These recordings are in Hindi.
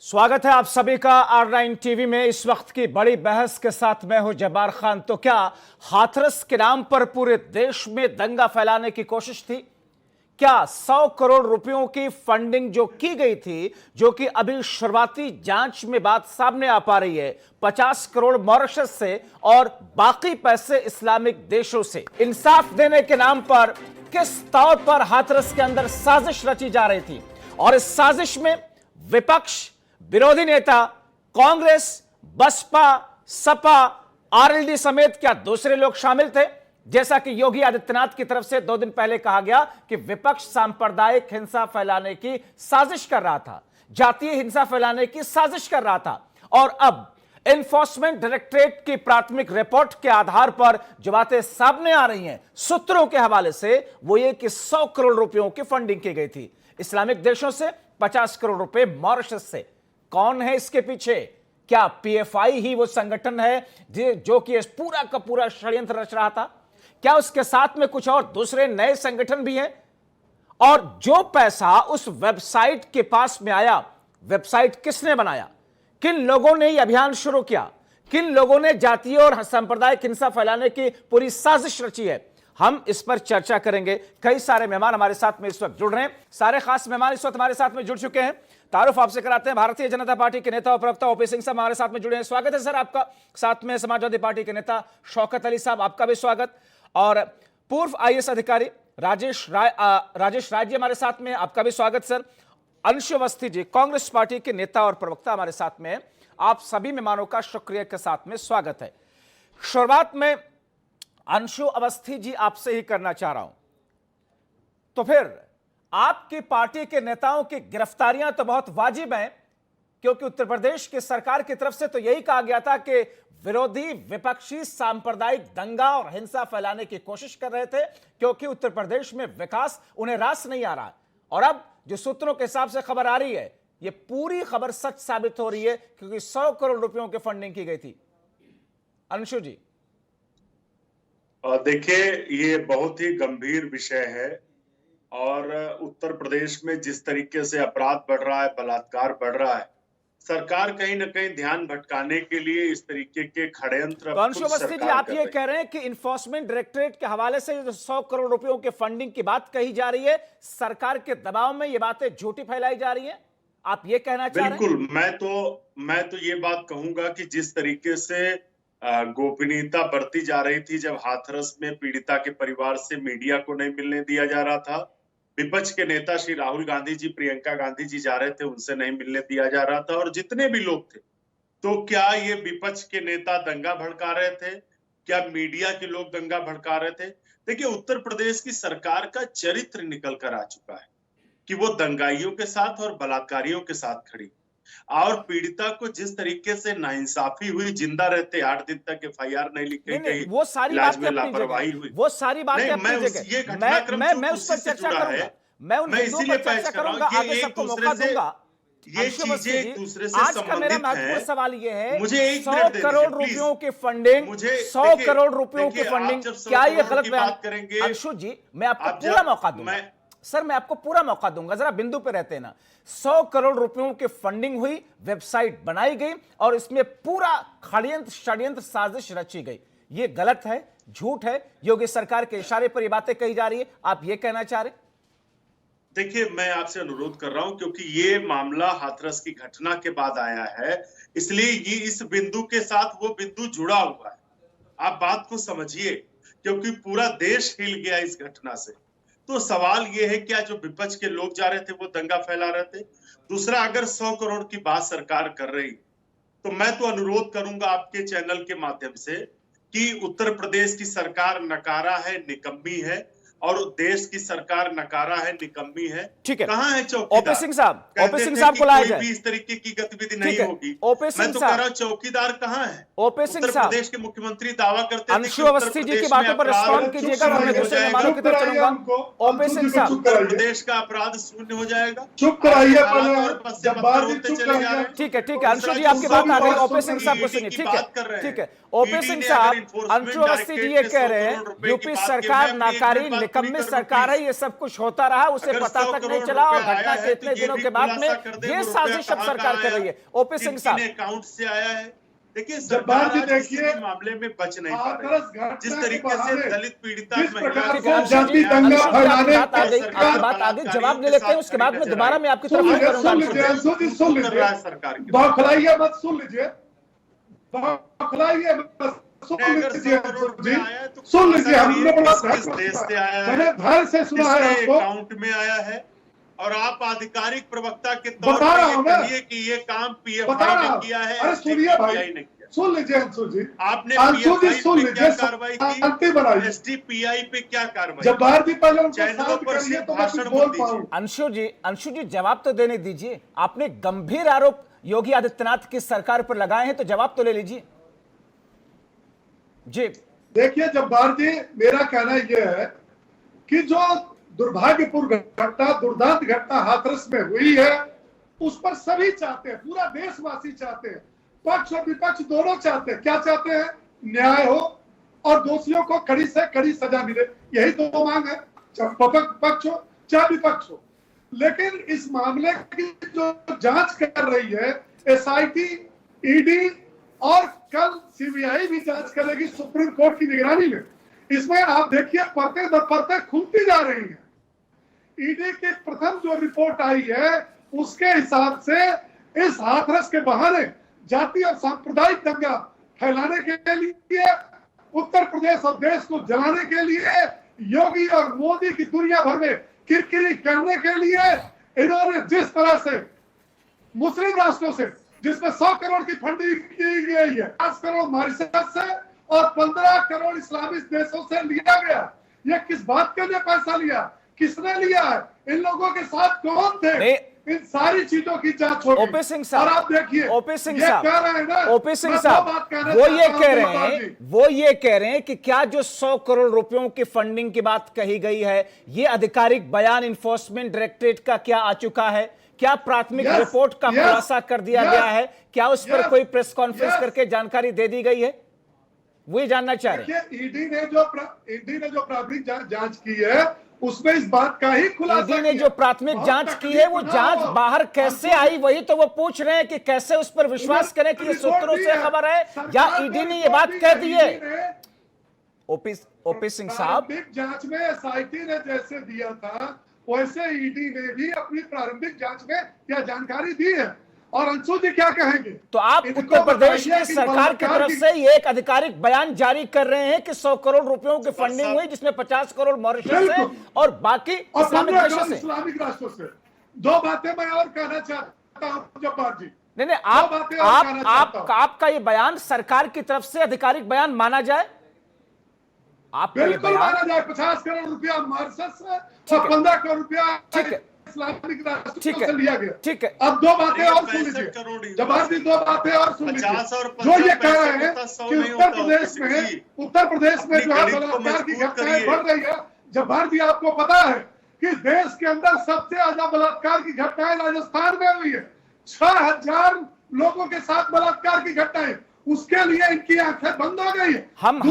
स्वागत है आप सभी का R9 टीवी में। इस वक्त की बड़ी बहस के साथ मैं हूं जब्बार खान। तो क्या हाथरस के नाम पर पूरे देश में दंगा फैलाने की कोशिश थी? क्या 100 करोड़ रुपयों की फंडिंग जो की गई थी, जो कि अभी शुरुआती जांच में बात सामने आ पा रही है, 50 करोड़ मॉरिशस से और बाकी पैसे इस्लामिक देशों से, इंसाफ देने के नाम पर किस तौर पर हाथरस के अंदर साजिश रची जा रही थी? और इस साजिश में विपक्ष, विरोधी नेता, कांग्रेस, बसपा, सपा, आरएलडी समेत क्या दूसरे लोग शामिल थे? जैसा कि योगी आदित्यनाथ की तरफ से 2 दिन पहले कहा गया कि विपक्ष सांप्रदायिक हिंसा फैलाने की साजिश कर रहा था, जातीय हिंसा फैलाने की साजिश कर रहा था। और अब एनफोर्समेंट डायरेक्टरेट की प्राथमिक रिपोर्ट के आधार पर जो बातें सामने आ रही हैं सूत्रों के हवाले से, वो ये कि 100 करोड़ रुपयों की फंडिंग की गई थी इस्लामिक देशों से, 50 करोड़ रुपए मॉरिशस से। कौन है इसके पीछे? क्या पीएफआई ही वो संगठन है जो कि इस पूरा का पूरा षड्यंत्र रच रहा था? क्या उसके साथ में कुछ और दूसरे नए संगठन भी हैं? और जो पैसा उस वेबसाइट के पास में आया, वेबसाइट किसने बनाया? किन लोगों ने यह अभियान शुरू किया? किन लोगों ने जातीय और सांप्रदायिक हिंसा फैलाने की पूरी साजिश रची है? हम इस पर चर्चा करेंगे। कई सारे मेहमान हमारे साथ में इस वक्त जुड़ रहे हैं। सारे खास मेहमान इस वक्त हमारे साथ में जुड़ चुके हैं। तारुफ आपसे कराते हैं। भारतीय जनता पार्टी के नेता और प्रवक्ता ओपी सिंह साहब हमारे साथ में जुड़े हैं। स्वागत है सर आपका। साथ में समाजवादी पार्टी के नेता शौकत अली साहब, आपका भी स्वागत। और पूर्व आईएएस अधिकारी राजेश राय जी हमारे साथ में, आपका भी स्वागत सर। अंशु अवस्थी जी, कांग्रेस पार्टी के नेता और प्रवक्ता हमारे साथ में। आप सभी मेहमानों का शुक्रिया के साथ में स्वागत है। शुरुआत में अंशु अवस्थी जी आपसे ही करना चाह रहा हूं। तो फिर आपकी पार्टी के नेताओं की गिरफ्तारियां तो बहुत वाजिब हैं, क्योंकि उत्तर प्रदेश की सरकार की तरफ से तो यही कहा गया था कि विरोधी विपक्षी सांप्रदायिक दंगा और हिंसा फैलाने की कोशिश कर रहे थे, क्योंकि उत्तर प्रदेश में विकास उन्हें रास नहीं आ रहा। और अब जो सूत्रों के हिसाब से खबर आ रही है, यह पूरी खबर सच साबित हो रही है, क्योंकि 100 करोड़ रुपयों की फंडिंग की गई थी। अंशु जी, देखिए, ये बहुत ही गंभीर विषय है और उत्तर प्रदेश में जिस तरीके से अपराध बढ़ रहा है, बलात्कार बढ़ रहा है, सरकार कहीं ना कहीं ध्यान भटकाने के लिए इस तरीके के षड्यंत्र। अंशु अवस्थी जी, आप ये कह रहे हैं कि इन्फोर्समेंट डायरेक्टरेट के हवाले से जो 100 करोड़ रुपयों के फंडिंग की बात कही जा रही है, सरकार के दबाव में ये बातें झूठी फैलाई जा रही हैं, आप ये कहना चाह रहे हैं? बिल्कुल, मैं तो ये बात कहूंगा कि जिस तरीके से गोपनीयता बरती जा रही थी, जब हाथरस में पीड़िता के परिवार से मीडिया को नहीं मिलने दिया जा रहा था, विपक्ष के नेता श्री राहुल गांधी जी, प्रियंका गांधी जी जा रहे थे, उनसे नहीं मिलने दिया जा रहा था, और जितने भी लोग थे, तो क्या ये विपक्ष के नेता दंगा भड़का रहे थे? क्या मीडिया के लोग दंगा भड़का रहे थे? देखिए, उत्तर प्रदेश की सरकार का चरित्र निकल कर आ चुका है कि वो दंगाइयों के साथ और बलात्कारियों के साथ खड़ी, और पीड़िता को जिस तरीके से नाइंसाफी हुई, जिंदा रहते 8 दिन तक एफआईआर नहीं लिखी गई, वो सारी इलाज में लापरवाही हुई, वो सारी बातें अपनी जगह। मैं उस पर चर्चा करूंगा, मैं उन मुद्दों पर चर्चा करूंगा, आगे सबको मौका दूंगा। ये चीजें एक दूसरे से आज का मेरा महत्वपूर्ण है। सवाल ये है, मुझे 100 करोड़ रुपयों की फंडिंग, 100 करोड़ रुपयों की फंडिंग, क्या ये गलत बयान करेंगे? अंशु जी, मैं आपको पूरा मौका दूंगा सर, मैं आपको पूरा मौका दूंगा, जरा बिंदु पे रहते हैं ना। 100 करोड़ रुपयों की फंडिंग हुई, वेबसाइट बनाई गई और इसमें पूरा षड्यंत्र साजिश रची गई, ये गलत है, झूठ है, योगी सरकार के इशारे पर ये बातें कही जा रही है, आप ये कहना चाह रहे? देखिए, मैं आपसे अनुरोध कर रहा हूं, क्योंकि ये मामला हाथरस की घटना के बाद आया है, इसलिए ये इस बिंदु के साथ वो बिंदु जुड़ा हुआ है। आप बात को समझिए, क्योंकि पूरा देश हिल गया इस घटना से। तो सवाल ये है, क्या जो विपक्ष के लोग जा रहे थे वो दंगा फैला रहे थे? दूसरा, अगर 100 करोड़ की बात सरकार कर रही, तो मैं तो अनुरोध करूंगा आपके चैनल के माध्यम से कि उत्तर प्रदेश की सरकार नकारा है, निकम्मी है, और देश की सरकार नकारा है, निकम्मी है। ठीक है, कहां है चौकीदार? ओपी सिंह साहब को लाया जाए, कोई भी इस तरीके की गतिविधि नहीं होगी। ओपी सिंह मैं तो कह रहा हूं, चौकीदार कहां है? ओपी सिंह साहब, प्रदेश के मुख्यमंत्री दावा करते हैं। अंशु अवस्थी जी की बातों पर रिस्पॉन्ड कीजिएगा, मैं दूसरे मेहमानों की तरफ चलूंगा। ओपी सिंह साहब, उत्तर प्रदेश का अपराध शून्य हो जाएगा। चुप कराइए, ठीक है, ठीक है, अंशु जी आपकी बात आ गई, ओपी सिंह साहब को सुनिए। ठीक है, ओपी सिंह साहब, अंशु अवस्थी जी ये कह रहे हैं यूपी सरकार नाकारी, निकम्मी सरकार है, ये सब कुछ होता रहा, उसे पता तक नहीं चला और घटना के इतने दिनों के बाद में ये साजिश अब सरकार कर रही है। ओपी सिंह साहब, अकाउंट से आया है। देखिए सरकार देखिए मामले में बच नहीं पा रही। जिस तरीके से दलित पीड़िता आपकी बात आगे जवाब ले लेते हैं, उसके बाद में दोबारा मैं आपकी तरफ करूंगा। बौखलाइए मत, सुन लीजिए, बौखलाइए मत, सुन लीजिए। हमने मैंने ध्यान से सुना है, अकाउंट में आया है और आप आधिकारिक प्रवक्ता के तौर पर कहिए कि ये काम पीएफआई ने किया है। अरे सुनिए भाई, सुन लीजिए अंशु जी, आपने सुन लीजिए, कार्रवाई की, एसडीपीआई पे क्या कार्रवाई? जब भारतीय पहले चैनलों पर से तो भाषण बोल मत पाऊं। दीजिए। अंशु जी जवाब तो देने दीजिए। आपने गंभीर आरोप योगी आदित्यनाथ की सरकार पर लगाए हैं, तो जवाब तो ले लीजिए जी। देखिए जब्बार जी, मेरा कहना यह है कि जो दुर्भाग्यपूर्ण घटना, दुर्दांत घटना हाथरस में हुई है, उस पर सभी चाहते हैं, पूरा देशवासी चाहते हैं, पक्ष और विपक्ष दोनों चाहते हैं। क्या चाहते हैं? न्याय हो और दोषियों को कड़ी से कड़ी सजा मिले, यही दो मांग है, चाहे पक्ष हो चाहे विपक्ष हो। लेकिन इस मामले की जो जांच कर रही है एसआईटी, ईडी और कल सीबीआई भी जांच करेगी सुप्रीम कोर्ट की निगरानी में, इसमें आप देखिए परतें दर परतें खुलती जा रही हैं। ईडी की प्रथम जो रिपोर्ट आई है उसके हिसाब से इस हाथरस के बहाने जाति और सांप्रदायिक दंगा फैलाने के लिए, उत्तर प्रदेश और देश को जलाने के लिए, योगी और मोदी की दुनिया भर में किरकिरी करने के लिए इन्होंने जिस तरह से मुस्लिम राष्ट्रों से, जिसमें 100 करोड़ की फंडिंग की गई है, 10 करोड़ मॉरिशस से और 15 करोड़ इस्लामिक देशों से लिया गया, ये किस बात के लिए पैसा लिया, किसने लिया है, इन लोगों के साथ कौन थे, इन सारी चीजों की जांच होगी। ओपी सिंह साहब, और आप देखिए, ओपी सिंह साहब, ओपी सिंह साहब, वो ये कह रहे हैं कि क्या जो 100 करोड़ रुपयों की फंडिंग की बात कही गई है, ये आधिकारिक बयान इन्फोर्समेंट डायरेक्टरेट का क्या आ चुका है? क्या प्राथमिक रिपोर्ट का खुलासा कर दिया गया है? क्या उस पर कोई प्रेस कॉन्फ्रेंस करके जानकारी दे दी गई है? वो ये जानना चाह रहे हैं। ईडी ने जो प्राथमिक जांच की है उसमें इस बात का ही खुलासा, ईडी ने जो प्राथमिक जांच की है वो जांच बाहर कैसे आई, वही तो वो पूछ रहे हैं कि कैसे उस पर विश्वास करें कि ये सूत्रों से खबर है या ईडी ने ये बात कह दी है? ओपी सिंह साहब, जांच में एसआईटी ने जैसे दिया था वैसे ईडी ने भी अपनी प्रारंभिक जांच में यह जानकारी दी है। और अंशु जी क्या कहेंगे? तो आप उत्तर प्रदेश की सरकार की तरफ से ये एक आधिकारिक बयान जारी कर रहे हैं कि 100 करोड़ रुपयों की फंडिंग हुई, जिसमें 50 करोड़ मॉरिशस से और बाकी इस्लामिक राष्ट्रों से। दो बातें मैं और कहना चाहता हूं जब्बार जी। नहीं, आपका ये बयान सरकार की तरफ से आधिकारिक बयान माना जाए? बिल्कुल माना जाए। 50 करोड़ रुपया मॉरिशस से और 15 करोड़ रुपया इस्लामिक राष्ट्रों से लिया गया। ठीक है, अब दो बातें और सुन लीजिए जवाब दी, दो बातें और सुन लीजिए। जो ये कह रहे हैं कि उत्तर प्रदेश में जो है बलात्कार की घटनाएं बढ़ रही है, जवाब दी आपको पता है कि देश के अंदर सबसे ज्यादा बलात्कार की घटनाएं राजस्थान में हुई है। 6000 लोगों के साथ बलात्कार की घटनाएं, उसके लिए इनकी आंखें बंद हो गई। हम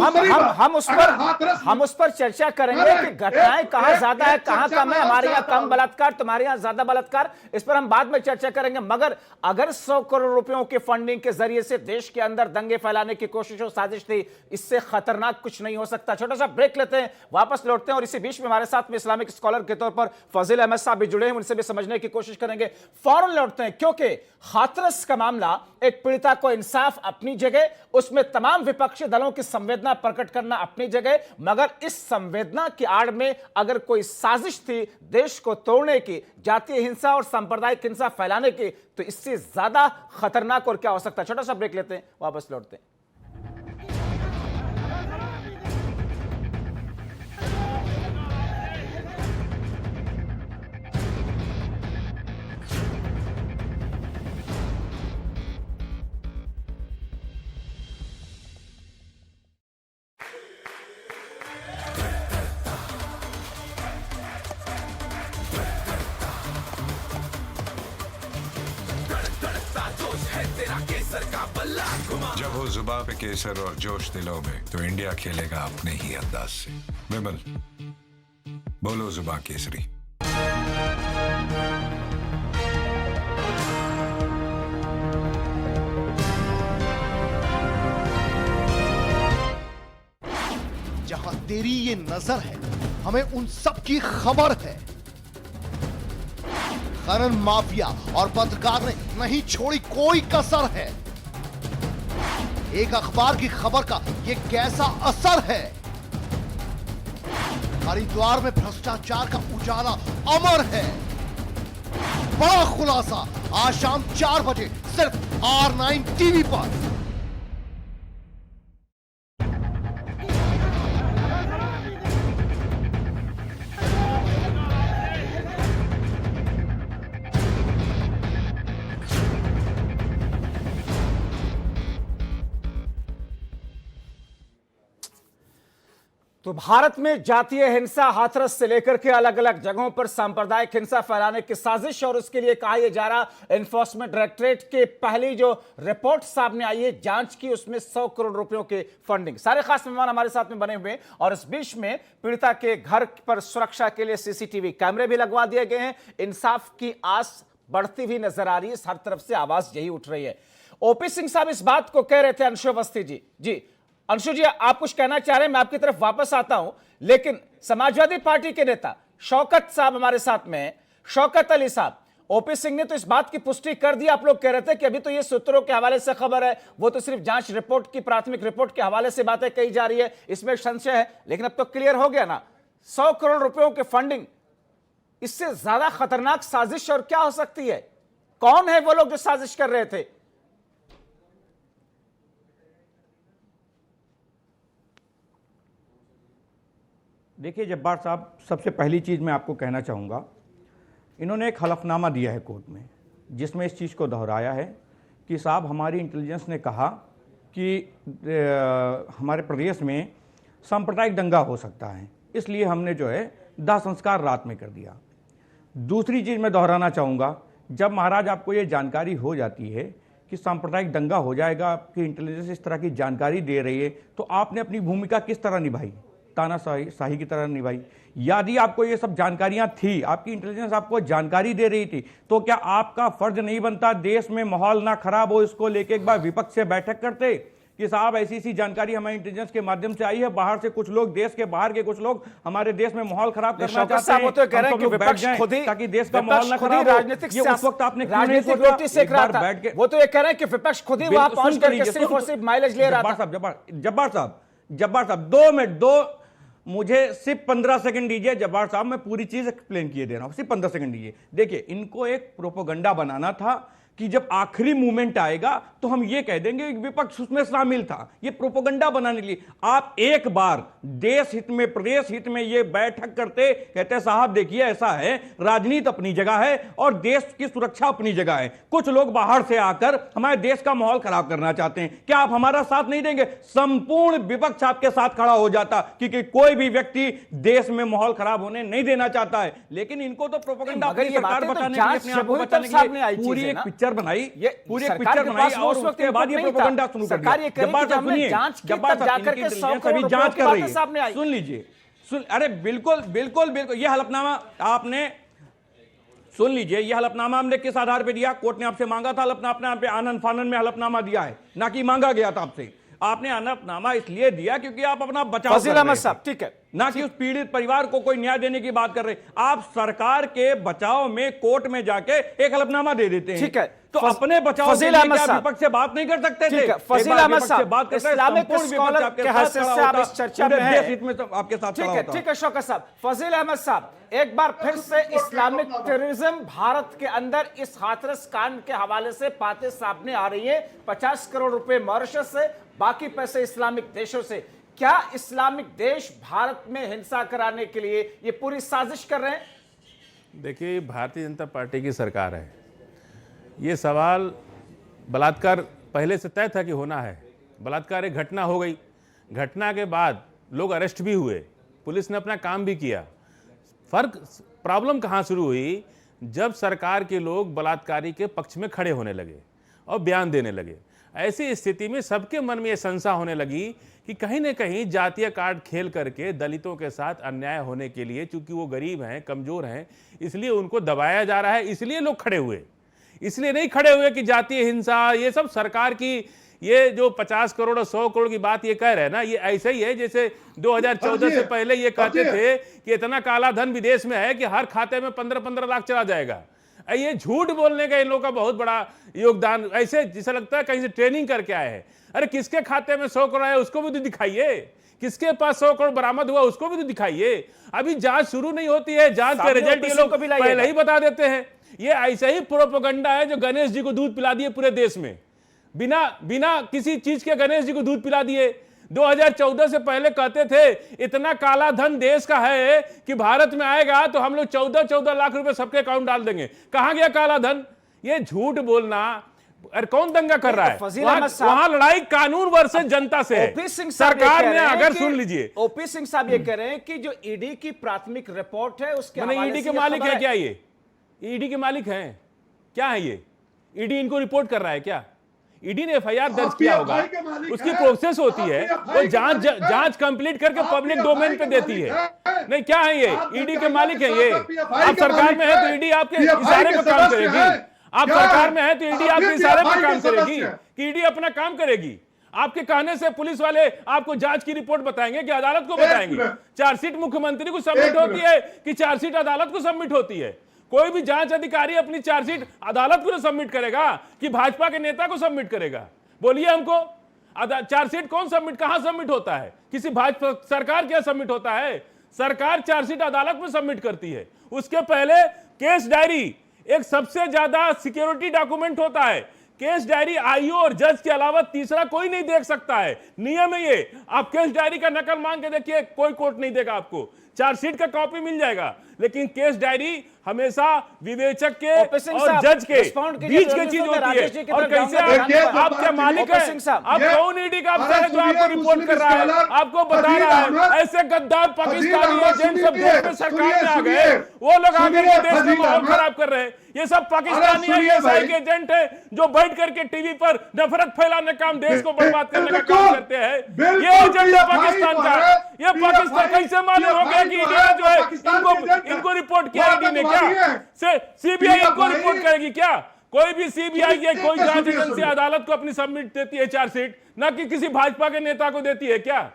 उस पर चर्चा करेंगे कि घटनाएं कहां ज्यादा है कहां कम है, हमारे यहाँ कम बलात्कार, तुम्हारे यहाँ ज्यादा बलात्कार, इस पर हम बाद में चर्चा करेंगे। मगर अगर 100 करोड़ रुपयों की फंडिंग के जरिए से देश के अंदर दंगे फैलाने की कोशिश और साजिश थी, इससे खतरनाक कुछ नहीं हो सकता। छोटा सा ब्रेक लेते हैं, वापस लौटते हैं और इसी बीच में हमारे साथ में इस्लामिक स्कॉलर के तौर पर फजील अहमद साहब भी जुड़े हैं, उनसे भी समझने की कोशिश करेंगे। फौरन लौटते हैं क्योंकि हाथरस का मामला एक पीड़िता को इंसाफ अपनी जगह, उसमें तमाम विपक्षी दलों की संवेदना प्रकट करना अपनी जगह, मगर इस संवेदना की आड़ में अगर कोई साजिश थी देश को तोड़ने की, जातीय हिंसा और सांप्रदायिक हिंसा फैलाने की, तो इससे ज्यादा खतरनाक और क्या हो सकता है। छोटा सा ब्रेक लेते हैं, वापस लौटते हैं। जब हो जुबां पे केसर और जोश दिलों में, तो इंडिया खेलेगा अपने ही अंदाज से। विमल, बोलो जुबान केसरी। जहां तेरी ये नजर है, हमें उन सब की खबर है। खनन माफिया और पत्रकार ने नहीं छोड़ी कोई कसर है। एक अखबार की खबर का ये कैसा असर है। हरिद्वार में भ्रष्टाचार का उजाला अमर है। बड़ा खुलासा आज शाम 4 बजे सिर्फ R9 टीवी पर। तो भारत में जातीय हिंसा, हाथरस से लेकर के अलग अलग जगहों पर सांप्रदायिक हिंसा फैलाने की साजिश, और उसके लिए कहा यह जा रहा एनफोर्समेंट डायरेक्टरेट के पहली जो रिपोर्ट सामने आई है जांच की, उसमें 100 करोड़ रुपयों की फंडिंग। सारे खास मेहमान हमारे साथ में बने हुए हैं और इस बीच में पीड़िता के घर पर सुरक्षा के लिए सीसीटीवी कैमरे भी लगवा दिए गए हैं। इंसाफ की आस बढ़ती हुई नजर आ रही है, हर तरफ से आवाज यही उठ रही है। ओपी सिंह साहब इस बात को कह रहे थे अंशु अवस्थी जी। अंशु जी, आप कुछ कहना चाह रहे हैं, मैं आपकी तरफ वापस आता हूं, लेकिन समाजवादी पार्टी के नेता शौकत साहब हमारे साथ में हैं। शौकत अली साहब, ओपी सिंह ने तो इस बात की पुष्टि कर दी। आप लोग कह रहे थे कि अभी तो ये सूत्रों के हवाले से खबर है, वो तो सिर्फ जांच रिपोर्ट की प्राथमिक रिपोर्ट के हवाले से बातें कही जा रही है, इसमें संशय है, लेकिन अब तो क्लियर हो गया ना। 100 करोड़ रुपयों की फंडिंग, इससे ज्यादा खतरनाक साजिश और क्या हो सकती है? कौन है वो लोग जो साजिश कर रहे थे? देखिए जब्बार साहब, सबसे पहली चीज़ मैं आपको कहना चाहूँगा, इन्होंने एक हलफनामा दिया है कोर्ट में जिसमें इस चीज़ को दोहराया है कि साहब हमारी इंटेलिजेंस ने कहा कि हमारे प्रदेश में सांप्रदायिक दंगा हो सकता है, इसलिए हमने जो है दाह संस्कार रात में कर दिया। दूसरी चीज़ मैं दोहराना चाहूँगा, जब महाराज आपको ये जानकारी हो जाती है कि सांप्रदायिक दंगा हो जाएगा, आपकी इंटेलिजेंस इस तरह की जानकारी दे रही है, तो आपने अपनी भूमिका किस तरह निभाई? तानाशाही की तरह निभाई। यदि आपको ये सब जानकारियां थी, आपकी इंटेलिजेंस आपको जानकारी दे रही थी, तो क्या आपका फर्ज नहीं बनता देश में माहौल ना खराब हो इसको लेके एक बार विपक्ष से बैठक करते कि साहब ऐसी जानकारी हमारी इंटेलिजेंस के माध्यम से आई है, बाहर से कुछ लोग, देश के बाहर के कुछ लोग हमारे देश में माहौल खराब करना चाहते हैं, वो तो कह रहे हैं कि विपक्ष खुद ही, ताकि देश का माहौल ना खराब हो। राजनीतिक ये उस वक्त आपने राजनीतिक रोटी सेक रहा था, वो तो ये कह रहे हैं कि विपक्ष खुद ही वहां पहुंच करके सिर्फ और सिर्फ माइलेज ले रहा था। जब्बार साहब 2 मिनट मुझे सिर्फ 15 सेकंड दीजिए। जब्बार साहब, मैं पूरी चीज एक्सप्लेन किए दे रहा हूं, सिर्फ 15 सेकंड दीजिए। देखिए, इनको एक प्रोपोगंडा बनाना था कि जब आखिरी मूवमेंट आएगा तो हम ये कह देंगे कि विपक्ष उसमें शामिल था। ये प्रोपोगंडा बनाने के लिए आप एक बार देश हित में, प्रदेश हित में ये बैठक करते, कहते साहब देखिए ऐसा है, राजनीति अपनी जगह है और देश की सुरक्षा अपनी जगह है। कुछ लोग बाहर से आकर हमारे देश का माहौल खराब करना चाहते हैं, क्या आप हमारा साथ नहीं देंगे? संपूर्ण विपक्ष आपके साथ खड़ा हो जाता, क्योंकि कोई भी व्यक्ति देश में माहौल खराब होने नहीं देना चाहता है। लेकिन इनको तो प्रोपोगंडा अपनी सरकार बचाने के लिए, अपने आप को बचाने के लिए पूरी एक पिक्चर बनाई, पूरी एक पिक्चर बनाई और उसके बाद ये प्रोपेगेंडा शुरू कर दिया। जब्बार साहब सुनिए, जब्बार साहब इनकी इंटेलिजेंस अभी जांच कर रही है, सुन लीजिए। अरे बिल्कुल बिल्कुल बिल्कुल, ये हलफनामा आपने सुन लीजिए, ये हलफनामा हमने किस आधार पे दिया? कोर्ट ने आपसे मांगा था हलफनामा, पे आनंद फानन में हलफनामा दिया है, ना कि मांगा गया था आपसे। आपने हलफनामा इसलिए दिया क्योंकि आप अपना बचाव कर रहे हैं, ठीक है, ना कि उस पीड़ित परिवार को कोई न्याय देने की बात कर रहे। आप सरकार के बचाव में कोर्ट में जाके एक हलफनामा दे देते हैं, ठीक है, तो अपने बचाव के लिए क्या विपक्ष से बात नहीं कर सकते थे? फजील अहमद साहब, बात करते हैं, इस्लामिक स्कॉलर के हैसियत से आप इस चर्चा में हैं, आपके साथ खड़ा होता। ठीक है शौकत साहब। फजील अहमद साहब, एक बार फिर से इस्लामिक टेररिज्म भारत के अंदर इस हाथरस कांड के हवाले से बातें सामने आ रही है। 50 करोड़ रुपए मॉरिशस से, बाकी पैसे इस्लामिक देशों से। क्या इस्लामिक देश भारत में हिंसा कराने के लिए ये पूरी साजिश कर रहे हैं? देखिए, भारतीय जनता पार्टी की सरकार है, ये सवाल बलात्कार पहले से तय था कि होना है। बलात्कार एक घटना हो गई, घटना के बाद लोग अरेस्ट भी हुए, पुलिस ने अपना काम भी किया। प्रॉब्लम कहाँ शुरू हुई? जब सरकार के लोग बलात्कारी के पक्ष में खड़े होने लगे और बयान देने लगे। ऐसी स्थिति में सबके मन में यह संशय होने लगी कि कहीं ना कहीं जातीय कार्ड खेल करके दलितों के साथ अन्याय होने के लिए, चूंकि वो गरीब हैं, कमजोर हैं, इसलिए उनको दबाया जा रहा है, इसलिए लोग खड़े हुए। इसलिए नहीं खड़े हुए कि जातीय हिंसा, ये सब सरकार की, ये जो 50 करोड़ और 100 करोड़ की बात ये कह रहे हैं ना, ये ऐसे ही है जैसे 2014 से पहले ये कहते थे कि इतना काला धन विदेश में है कि हर खाते में 15-15 लाख चला जाएगा। ये झूठ बोलने का इन लोगों का बहुत बड़ा योगदान, ऐसे जैसा लगता है कहीं से ट्रेनिंग करके आए हैं। अरे किसके खाते में 100 करोड़ आया उसको भी तो दिखाइए, किसके पास 100 करोड़ बरामद हुआ उसको भी तो दिखाइए। अभी जांच शुरू नहीं होती है, जांच के रिजल्ट ये लोग पहले ही बता देते हैं। ये ऐसे ही प्रोपेगेंडा है जो गणेश जी को दूध पिला दिए पूरे देश में, बिना किसी चीज के गणेश जी को दूध पिला दिए। 2014 से पहले कहते थे इतना काला धन देश का है कि भारत में आएगा तो हम लोग 14-14 लाख रुपए सबके अकाउंट डाल देंगे। कहां गया काला धन? ये झूठ बोलना। अरे कौन दंगा कर रहा है? वहां लड़ाई कानून वर्सेस जनता से है। सरकार ने अगर सुन लीजिए, ओपी सिंह साहब ये कह रहे हैं कि जो ईडी की प्राथमिक रिपोर्ट है उसके हवाले ईडी से के मालिक है क्या? ये ईडी के मालिक हैं क्या है? ये ईडी इनको रिपोर्ट कर रहा है क्या? ईडी ने एफआईआर दर्ज किया होगा, उसकी प्रोसेस होती है, वो जांच कंप्लीट करके पब्लिक डोमेन पे देती है। नहीं क्या है ये? ईडी के मालिक है ये। आप सरकार में है तो ईडी आपके इशारे पर काम करेगी। आप सरकार में है तो ईडी आपके इशारे पर काम करेगी कि ईडी अपना काम करेगी। आपके कहने से पुलिस वाले आपको जांच की रिपोर्ट बताएंगे कि अदालत को बताएंगे? चार्जशीट मुख्यमंत्री को सबमिट होती है कि चार्जशीट अदालत को सबमिट होती है? कोई भी जांच अधिकारी अपनी चार्जशीट अदालत को सबमिट करेगा कि भाजपा के नेता को सबमिट करेगा? बोलिए हमको, चार्जशीट कौन सबमिट, कहां सबमिट होता है? किसी भाजपा सरकार क्या सबमिट होता है? सरकार चार्जशीट अदालत में सबमिट करती है। उसके पहले केस डायरी एक सबसे ज्यादा सिक्योरिटी डॉक्यूमेंट होता है। केस डायरी आईओ और जज के अलावा तीसरा कोई नहीं देख सकता है, नियम है ये। आप केस डायरी का नकल मांग के देखिए, कोई कोर्ट नहीं देगा आपको। चार्जशीट का कॉपी मिल जाएगा, लेकिन केस डायरी हमेशा विवेचक के और जज के बीच की चीज होती है। और कैसे आप क्या मालिक है? आप कौन ईडी का अफसर है जो आपको रिपोर्ट कर रहा है, आपको बता रहा है? ऐसे गद्दार पाकिस्तानी एजेंट सब देश में सरकार में आ गए, वो लोग आगे के देश में माहौल खराब कर रहे हैं। ये सब पाकिस्तानी आईएसआई के एजेंट है जो बैठ करके टीवी पर नफरत फैलाने का काम, देश को बर्बाद करने का काम करते हैं। ये एजेंट है पाकिस्तान का। ये पाकिस्तान कैसे मालूम हो गया कि इंडिया जो है इनको रिपोर्ट किया ईडी ने? क्या सीबीआई इनको रिपोर्ट करेगी क्या? कोई भी सीबीआई या कोई जांच एजेंसी अदालत को अपनी सबमिट देती है चार्जशीट, ना कि किसी भाजपा के नेता को देती है क्या?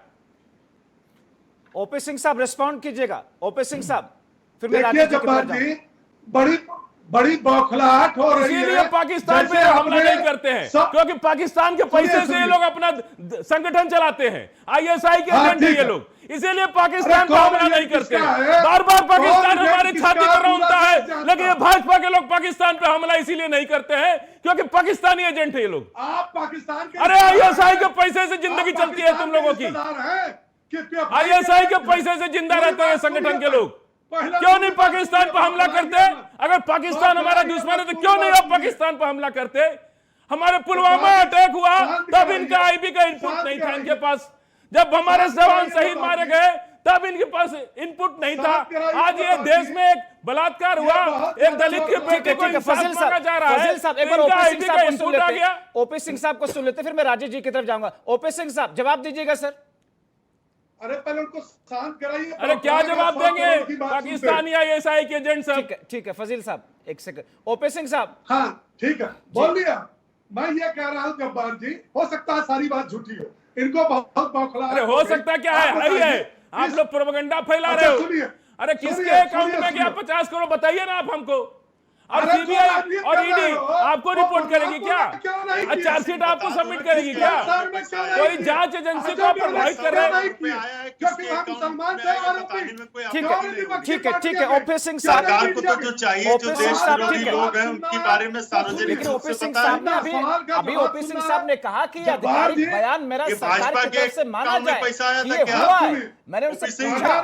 ओपी सिंह साहब रिस्पॉन्ड कीजिएगा। ओपी सिंह साहब, फिर मैं देखिए जब्बार जी, बड़ी बौखलाहट हो रही है। इसीलिए पाकिस्तान पे हमला नहीं करते हैं, क्योंकि पाकिस्तान के पैसे से ये लोग अपना संगठन चलाते हैं। आईएसआई के एजेंट हैं ये लोग, इसीलिए पाकिस्तान पर हमला नहीं करते हैं। बार बार पाकिस्तान हमारी छाती पर रौंदता है, लेकिन ये भाजपा के लोग पाकिस्तान पे हमला इसीलिए नहीं करते हैं क्योंकि पाकिस्तानी एजेंट है ये लोग। आप पाकिस्तान के, अरे आईएसआई के पैसे से जिंदगी चलती है तुम लोगों की। आईएसआई के पैसे से जिंदा रहते हैं संगठन के लोग। क्यों नहीं पाकिस्तान पर हमला करते? अगर पाकिस्तान हमारा दुश्मन है तो क्यों नहीं आप पाकिस्तान पर हमला करते? हमारे पुलवामा अटैक हुआ तब इनका आईबी का इनपुट नहीं था इनके पास। जब हमारे जवान शहीद मारे गए तब इनके पास इनपुट नहीं था। आज ये देश में एक बलात्कार हुआ, एक दलित के बेटे को फजील साहब, जा रहा है, एक बार ओपी सिंह साहब को सुन इनपुट आ गया। लेते, ओपी सिंह साहब को सुन लेते, फिर मैं राजेश जी की तरफ जाऊंगा। ओपी सिंह साहब जवाब दीजिएगा सर। अरे पहले उनको शांत कराइए। अरे क्या जवाब देंगे पाकिस्तानी आईएसआई के एजेंट सब? ठीक है फजील साहब एक सेकंड। ओपी सिंह साहब, हाँ ठीक है, बोल दिया। मैं ये कह रहा हूँ जब्बार जी, हो सकता है सारी बात झूठी हो, इनको बहुत बौखलाहट। अरे हो सकता क्या है? आप लोग प्रोपेगेंडा फैला रहे हो। अरे किसके अकाउंट में गया 50 करोड़ बताइए ना आप हमको। और सीबीआई और ईडी आपको रिपोर्ट करेगी क्या? चार्जशीट आपको सबमिट करेगी क्या? कोई जांच एजेंसी को प्रभावित कर रहे हैं? ठीक है ओपी सिंह साहब, सरकार को तो जो चाहिए, जो देश विरोधी लोग हैं उनके बारे में सार्वजनिक रूप से बताएं। अभी ओपी सिंह साहब ने कहा कि आधिकारिक बयान मेरा सरकार की तरफ से माना जाए, ये हुआ है। मैंने उनसे पूछा।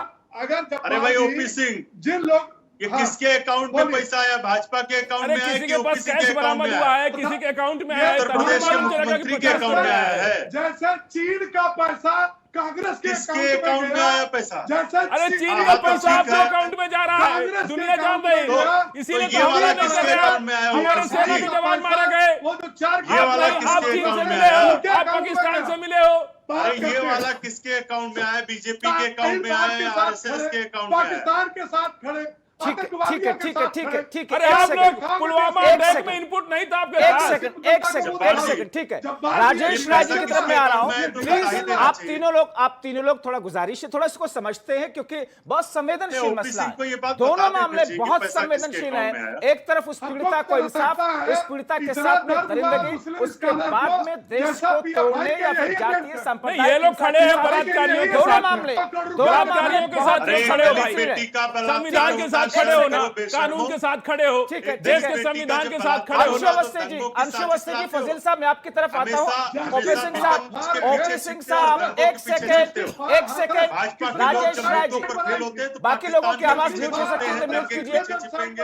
अरे भाई ओपी सिंह, जिन लोग ये किसके अकाउंट में पैसा आया? भाजपा के अकाउंट में आया किसी के पास कैश बरामद हुआ है, किसी के अकाउंट में आया है, उत्तर प्रदेश के मुख्यमंत्री के अकाउंट में आया है। जैसे चीन का पैसा कांग्रेस के अकाउंट में आया पैसा। अरे चीन का पैसा आपके अकाउंट में जा रहा है, दुनिया जान रही है। इसीलिए हमारे सेना के जवान मारे गए। वो जो 4 सरकार ये वाला आप किसके चीन से अकाउंट में मिले हो, आया? क्या आप अकाउंट में पाकिस्तान गया? से मिले हो। बात अरे ये करते वाला हैं। किसके अकाउंट में आया? बीजेपी के अकाउंट में आया या आरएसएस के अकाउंट में आया? पाकिस्तान के साथ खड़े, ठीक है, आतंकवादियों के ठीक है, साथ ठीक है, खड़े। ठीक है। अरे एक आप सेकंड, लोग पुलवामा एक अटैक सेकंड। में इनपुट नहीं था आपके एक पास। सेकंड, एक सेकंड, एक सेकंड, ठीक है। राजेश राय जी की तरफ मैं आ रहा हूँ। प्लीज आप तीनों लोग थोड़ा गुजारिश है, थोड़ा इसको समझते हैं क्योंकि बहुत संवेदनशील नहीं, मसला OPC को ये है। बात दोनों बता देते मामले जी कि बहुत पैसा किसके संवेदनशील अकाउंट में हैं। आया। एक तरफ उस पीड़िता को इंसाफ, उस पीड़िता के साथ में दरिंदगी, उसके बाद में देश को तोड़ने या फिर जातीय संप्रदाय ये लोग खड़े हैं बलात्कारियों के दोनों साथ मामले, बलात्कारियों के साथ अरे खड़े हो मेरी भाई, बेटी का बलात्कार संविधान के होता साथ है, खड़े हो ना, करो बेशर्मो। कानून के साथ खड़े हो, ठीक है, देश ठीक के है। संविधान के साथ खड़े हो अंशु ना। अवस्थी जी, अंशु अवस्थी जी, फजील साहब मैं आपकी तरफ आता हूँ। ओपी सिंह साहब, ओपी सिंह साहब, एक सेकेंड, एक सेकेंड। भाजपा के लोग राजेश जब राय मुद्दों जी, पर फेल होते हैं तो बाकी लोगों की पाकिस्तान आवाज के म्यूट पीछे हो सकती है तो म्यूट करके कीजिए। पीछे छिपेंगे।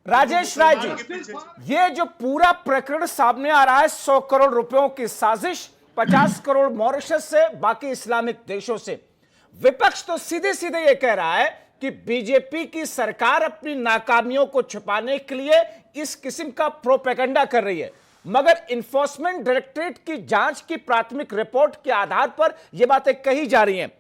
राजेश राय जी, ये जो पूरा प्रकरण सामने आ रहा है, 100 करोड़ रुपयों की साजिश, 50 करोड़ मॉरिशस से, बाकी इस्लामिक देशों से, विपक्ष तो सीधे सीधे ये कह रहा है कि बीजेपी की सरकार अपनी नाकामियों को छुपाने के लिए इस किस्म का प्रोपेगेंडा कर रही है, मगर इन्फोर्समेंट डायरेक्टरेट की जांच की प्राथमिक रिपोर्ट के आधार पर यह बातें कही जा रही हैं।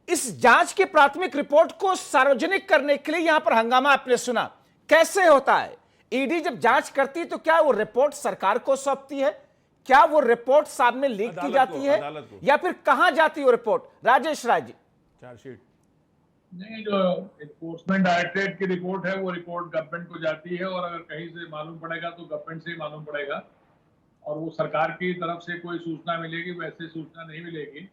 इस जांच की प्राथमिक रिपोर्ट को सार्वजनिक करने के लिए यहां पर हंगामा आपने सुना, कैसे होता है? ईडी जब जांच करती है तो क्या वो रिपोर्ट सरकार को सौंपती है? क्या वो रिपोर्ट सामने लीक की जाती है या फिर कहां जाती है वो रिपोर्ट? राजेश राय जी। चार्जशीट नहीं, जो एनफोर्समेंट डायरेक्टरेट की रिपोर्ट है वो रिपोर्ट गवर्नमेंट को जाती है और अगर कहीं से मालूम पड़ेगा तो गवर्नमेंट से ही मालूम पड़ेगा और वो सरकार की तरफ से कोई सूचना मिलेगी, वैसे सूचना नहीं मिलेगी।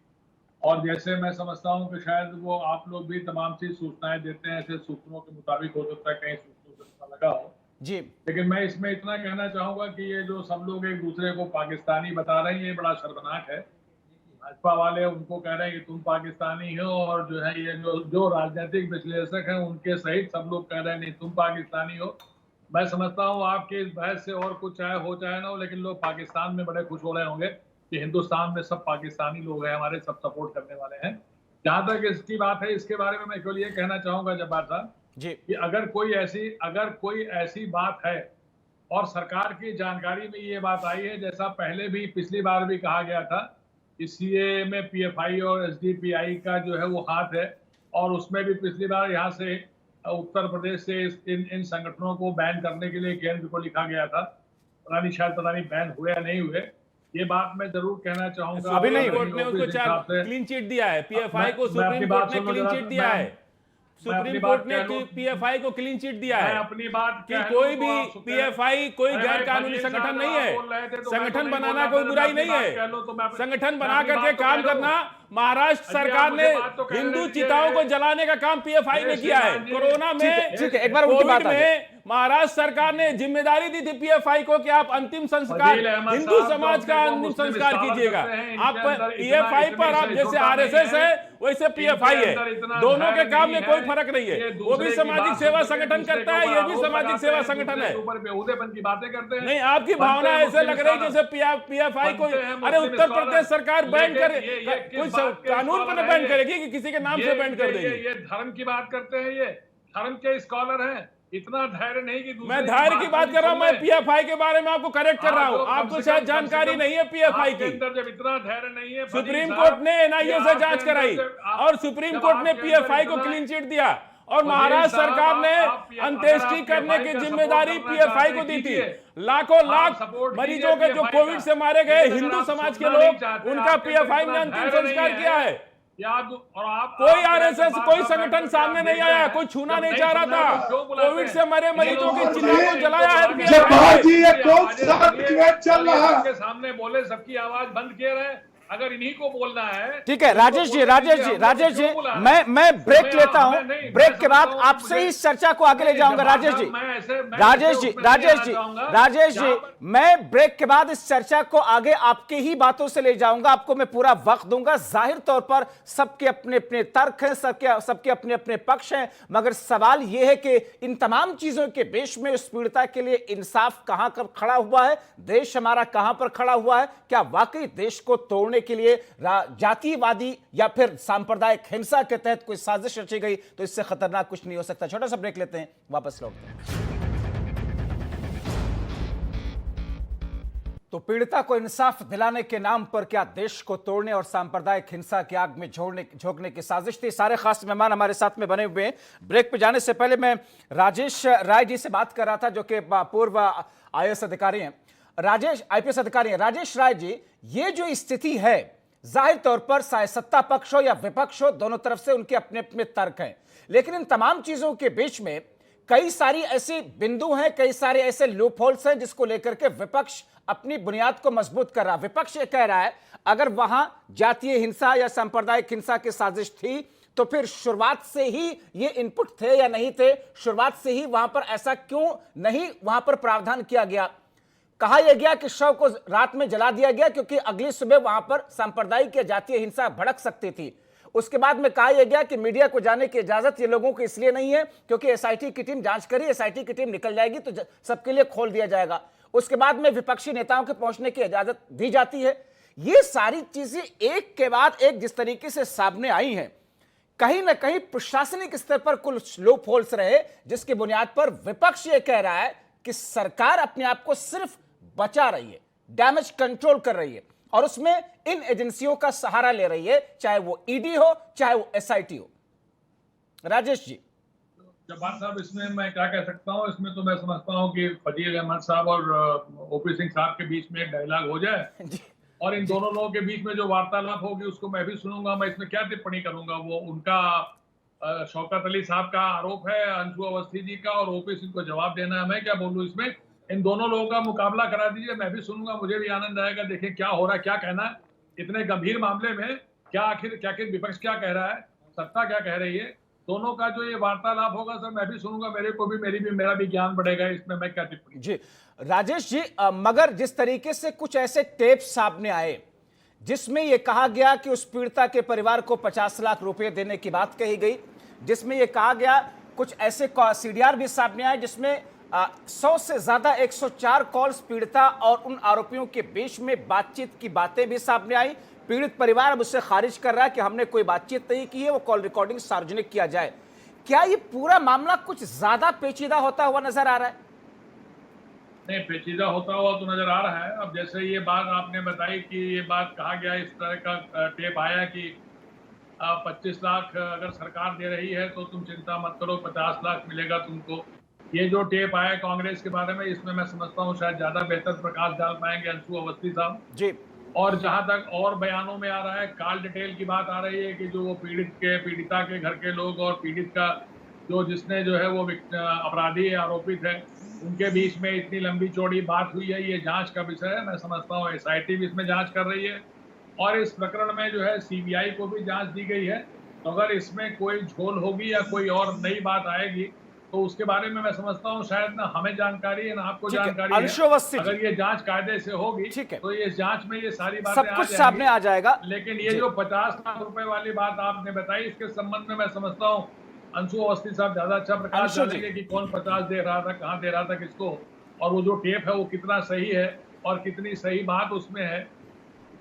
और जैसे मैं समझता हूँ कि शायद वो आप लोग भी तमाम सी सूचनाएं देते हैं, ऐसे सूत्रों के मुताबिक हो सकता है कहीं सूत्रों से पता लगा हो जी। लेकिन मैं इसमें इतना कहना चाहूंगा कि ये जो सब लोग एक दूसरे को पाकिस्तानी बता रहे हैं ये बड़ा शर्मनाक है। भाजपा वाले उनको कह रहे हैं कि तुम पाकिस्तानी हो और जो है ये जो राजनीतिक विश्लेषक हैं उनके सहित सब लोग कह रहे हैं नहीं तुम पाकिस्तानी हो। मैं समझता हूँ आपके इस बहस से और कुछ चाहे ना हो, लेकिन लोग पाकिस्तान में बड़े खुश हो रहे होंगे कि हिंदुस्तान में सब पाकिस्तानी लोग हैं, हमारे सब सपोर्ट करने वाले हैं। जहां तक इसकी बात है, इसके बारे में मैं केवल ये कहना चाहूंगा जब्बार साहब जी कि अगर कोई ऐसी बात है और सरकार की जानकारी में ये बात आई है, जैसा पहले भी पिछली बार भी कहा गया था कि सीएए में पीएफआई और एसडीपीआई का जो है वो हाथ है और उसमें भी पिछली बार यहाँ से उत्तर प्रदेश से इन संगठनों को बैन करने के लिए केंद्र को लिखा गया था। पता नहीं बैन हुए या नहीं हुए, ये बात मैं जरूर कहना चाहूंगा। अभी नहीं कोर्ट ने उसको क्लीन चिट दिया है, पीएफआई को सुप्रीम कोर्ट ने क्लीन चिट दिया है, सुप्रीम कोर्ट ने पीएफआई को क्लीन चिट दिया है अपनी बात कि कोई भी पीएफआई कोई गैर कानूनी संगठन नहीं है। संगठन बनाना कोई बुराई नहीं है, संगठन बना करके काम करना। महाराष्ट्र सरकार ने हिंदू चिताओं को जलाने का काम पीएफआई ने किया है। कोरोना में, ठीक है, एक बार उनकी बात कोविड में महाराष्ट्र सरकार ने जिम्मेदारी दी थी पीएफआई को कि आप अंतिम संस्कार, हिंदू समाज का अंतिम संस्कार कीजिएगा। आप पीएफआई पर आप जैसे आरएसएस है वैसे पीएफआई है, दोनों के काम में कोई फर्क नहीं है। वो भी सामाजिक सेवा संगठन करता है, ये भी सामाजिक सेवा संगठन है। की बातें करते हैं। नहीं, आपकी भावना ऐसे लग रही है जैसे पीएफआई को, अरे उत्तर प्रदेश सरकार बैन करे, कोई कानून पर बैन करेगी कि किसी के नाम से बैन कर देगी? ये धर्म की बात करते हैं, ये धर्म के स्कॉलर हैं। इतना धैर्य नहीं कि मैं धैर्य की बात कर रहा हूं, मैं पीएफआई के बारे में आपको करेक्ट कर रहा हूं। आपको शायद जानकारी नहीं है पीएफआई की। जब इतना धैर्य नहीं है, सुप्रीम कोर्ट ने एनआईए से जांच कराई और सुप्रीम कोर्ट ने पीएफआई को क्लीन चिट दिया और महाराष्ट्र सरकार ने अंत्येष्टि करने की जिम्मेदारी पीएफआई को दी थी। लाखों लाख मरीजों के जो कोविड से मारे गए हिंदू समाज के लोग, उनका पीएफआई ने अंतिम संस्कार किया है। कोई आरएसएस, कोई संगठन सामने नहीं आया, कोई छूना नहीं चाह रहा था। कोविड से मरे मरीजों की चिता को जलाया है जब्बार जी, ये कौन सा डिबेट चल रहा है? सामने बोले, सबकी आवाज बंद किए रहे। अगर इन्हीं को बोलना है, ठीक है राजेश जी, मैं ब्रेक लेता हूं। ब्रेक के बाद आपसे ही चर्चा को आगे ले जाऊंगा। राजेश जी, मैं ब्रेक के बाद इस चर्चा को आगे आपके ही बातों से ले जाऊंगा। आपको मैं पूरा वक्त दूंगा। जाहिर तौर पर सबके अपने अपने तर्क हैं, सबके अपने अपने पक्ष हैं, मगर सवाल यह है कि इन तमाम चीजों के बीच में उस पीड़िता के लिए इंसाफ कहां कर खड़ा हुआ है, देश हमारा कहां पर खड़ा हुआ है? क्या वाकई देश को तोड़ने के लिए जातिवादी या फिर सांप्रदायिक हिंसा के तहत कोई साजिश रची गई? तो इससे खतरनाक कुछ नहीं हो सकता। छोटा सा ब्रेक लेते हैं, वापस लौटते हैं। तो पीड़िता को इंसाफ दिलाने के नाम पर क्या देश को तोड़ने और सांप्रदायिक हिंसा की आग में झोंकने की साजिश थी? सारे खास मेहमान हमारे साथ में बने हुए हैं। ब्रेक पे जाने से पहले मैं राजेश राय जी से बात कर रहा था, जो कि पूर्व आईएएस अधिकारी हैं, आईपीएस अधिकारी हैं। राजेश राय जी, ये जो स्थिति है, जाहिर तौर पर चाहे सत्ता पक्ष हो या विपक्ष हो, दोनों तरफ से उनके अपने अपने तर्क हैं, लेकिन इन तमाम चीजों के बीच में कई सारी ऐसी बिंदु हैं, कई सारे ऐसे लूप होल्स हैं जिसको लेकर के विपक्ष अपनी बुनियाद को मजबूत कर रहा है। विपक्ष ये कह रहा है अगर वहां जातीय हिंसा या सांप्रदायिक हिंसा की साजिश थी तो फिर शुरुआत से ही ये इनपुट थे या नहीं थे, शुरुआत से ही वहां पर ऐसा क्यों नहीं वहां पर प्रावधान किया गया। कहा यह गया कि शव को रात में जला दिया गया क्योंकि अगली सुबह वहां पर सांप्रदायिक या जातीय हिंसा भड़क सकती थी। उसके बाद में कहा यह गया कि मीडिया को जाने की इजाजत ये लोगों को इसलिए नहीं है क्योंकि एसआईटी की टीम जांच करी, एसआईटी की टीम निकल जाएगी तो सबके लिए खोल दिया जाएगा। उसके बाद में विपक्षी नेताओं के पहुंचने की इजाजत दी जाती है। ये सारी चीजें एक के बाद एक जिस तरीके से सामने आई हैं, कहीं ना कहीं प्रशासनिक स्तर पर कुछ लूप होल्स रहे, जिसकी बुनियाद पर विपक्ष ये कह रहा है कि सरकार अपने आप को सिर्फ बचा रही है, डैमेज कंट्रोल कर रही है और उसमें इन एजेंसियों का सहारा ले रही है, चाहे वो ईडी हो चाहे वो एसआईटी हो। राजेश जी। जब्बार साहब, इसमें मैं क्या कह सकता हूँ, इसमें तो मैं समझता हूँ कि फजील अहमद साहब और ओपी सिंह साहब के बीच में एक डायलॉग हो जाए और इन दोनों लोगों के बीच में जो वार्तालाप होगी उसको मैं भी सुनूंगा। मैं इसमें क्या टिप्पणी करूंगा, वो उनका शौकत अली साहब का आरोप है अंशु अवस्थी जी का और ओपी सिंह को जवाब देना है। मैं क्या बोलूँ इसमें, इन दोनों लोगों का मुकाबला करा दीजिए, मैं भी सुनूंगा, मुझे भी आनंद आएगा। देखिए क्या हो रहा है, क्या कहना है इतने गंभीर मामले में, क्या आखिर विपक्ष क्या कह रहा है, सत्ता क्या कह रही है, दोनों का जो ये वार्तालाप होगा सर मैं भी सुनूंगा, मेरा भी ज्ञान बढ़ेगा। इसमें मैं क्या टिप्पणी जी। राजेश जी, मगर जिस तरीके से कुछ ऐसे टेप सामने आए जिसमें यह कहा गया कि उस पीड़िता के परिवार को 50 लाख रुपए देने की बात कही गई, जिसमें यह कहा गया, कुछ ऐसे सीडीआर भी सामने आए जिसमें 100 से ज्यादा 104 कॉल्स पीड़िता और उन आरोपियों के बीच में बातचीत की बातें भी सामने आई। पीड़ित परिवार मुझसे खारिज कर रहा है कि हमने कोई बातचीत नहीं की है, वो कॉल रिकॉर्डिंग सार्वजनिक किया जाए। क्या ये पूरा मामला कुछ ज्यादा पेचीदा होता हुआ नजर आ रहा है? नहीं, पेचीदा होता हुआ तो नजर आ रहा है। अब जैसे ये बात आपने बताई कि ये बात कहा गया, इस तरह का टेप आया कि 25 लाख अगर सरकार दे रही है तो तुम चिंता मत करो, 50 लाख मिलेगा तुमको। ये जो टेप आया कांग्रेस के बारे में, इसमें मैं समझता हूँ शायद ज्यादा बेहतर प्रकाश डाल पाएंगे अंशु अवस्थी साहब जी। और जहां तक और बयानों में आ रहा है, कॉल डिटेल की बात आ रही है कि जो वो पीड़िता के घर के लोग और पीड़ित का जिसने जो है वो अपराधी आरोपित है, उनके बीच में इतनी लंबी चौड़ी बात हुई है। ये जांच का विषय है। मैं समझता हूँ एसआईटी भी इसमें जांच कर रही है और इस प्रकरण में जो है सीबीआई को भी जांच दी गई है। तो अगर इसमें कोई झोल होगी या कोई और नई बात आएगी तो उसके बारे में मैं समझता हूं शायद ना हमें जानकारी है ना आपको जानकारी है। अगर ये जांच कायदे से होगी तो ये जांच में ये सारी बातें सब कुछ सामने आ जाएगा। लेकिन ये जो 50 लाख रुपए वाली बात आपने बताई, इसके संबंध में मैं समझता हूं अंशु अवस्थी साहब ज्यादा अच्छा प्रकाश डालेंगे कि कौन 50 दे रहा था, कहाँ दे रहा था, किसको, और वो जो टेप है वो कितना सही है और कितनी सही बात उसमें है,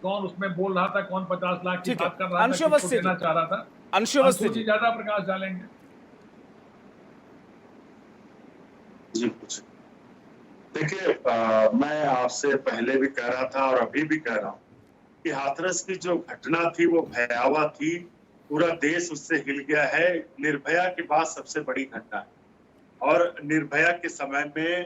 कौन उसमें बोल रहा था, कौन 50 लाख की बात कर रहा था, किसको देना चाह रहा था। अंशु अवस्थी ज्यादा प्रकाश डालेंगे। जी देखिए, मैं आपसे पहले भी कह रहा था और अभी भी कह रहा हूँ कि हाथरस की जो घटना थी वो भयावह थी, पूरा देश उससे हिल गया है। निर्भया के बाद सबसे बड़ी घटना है और निर्भया के समय में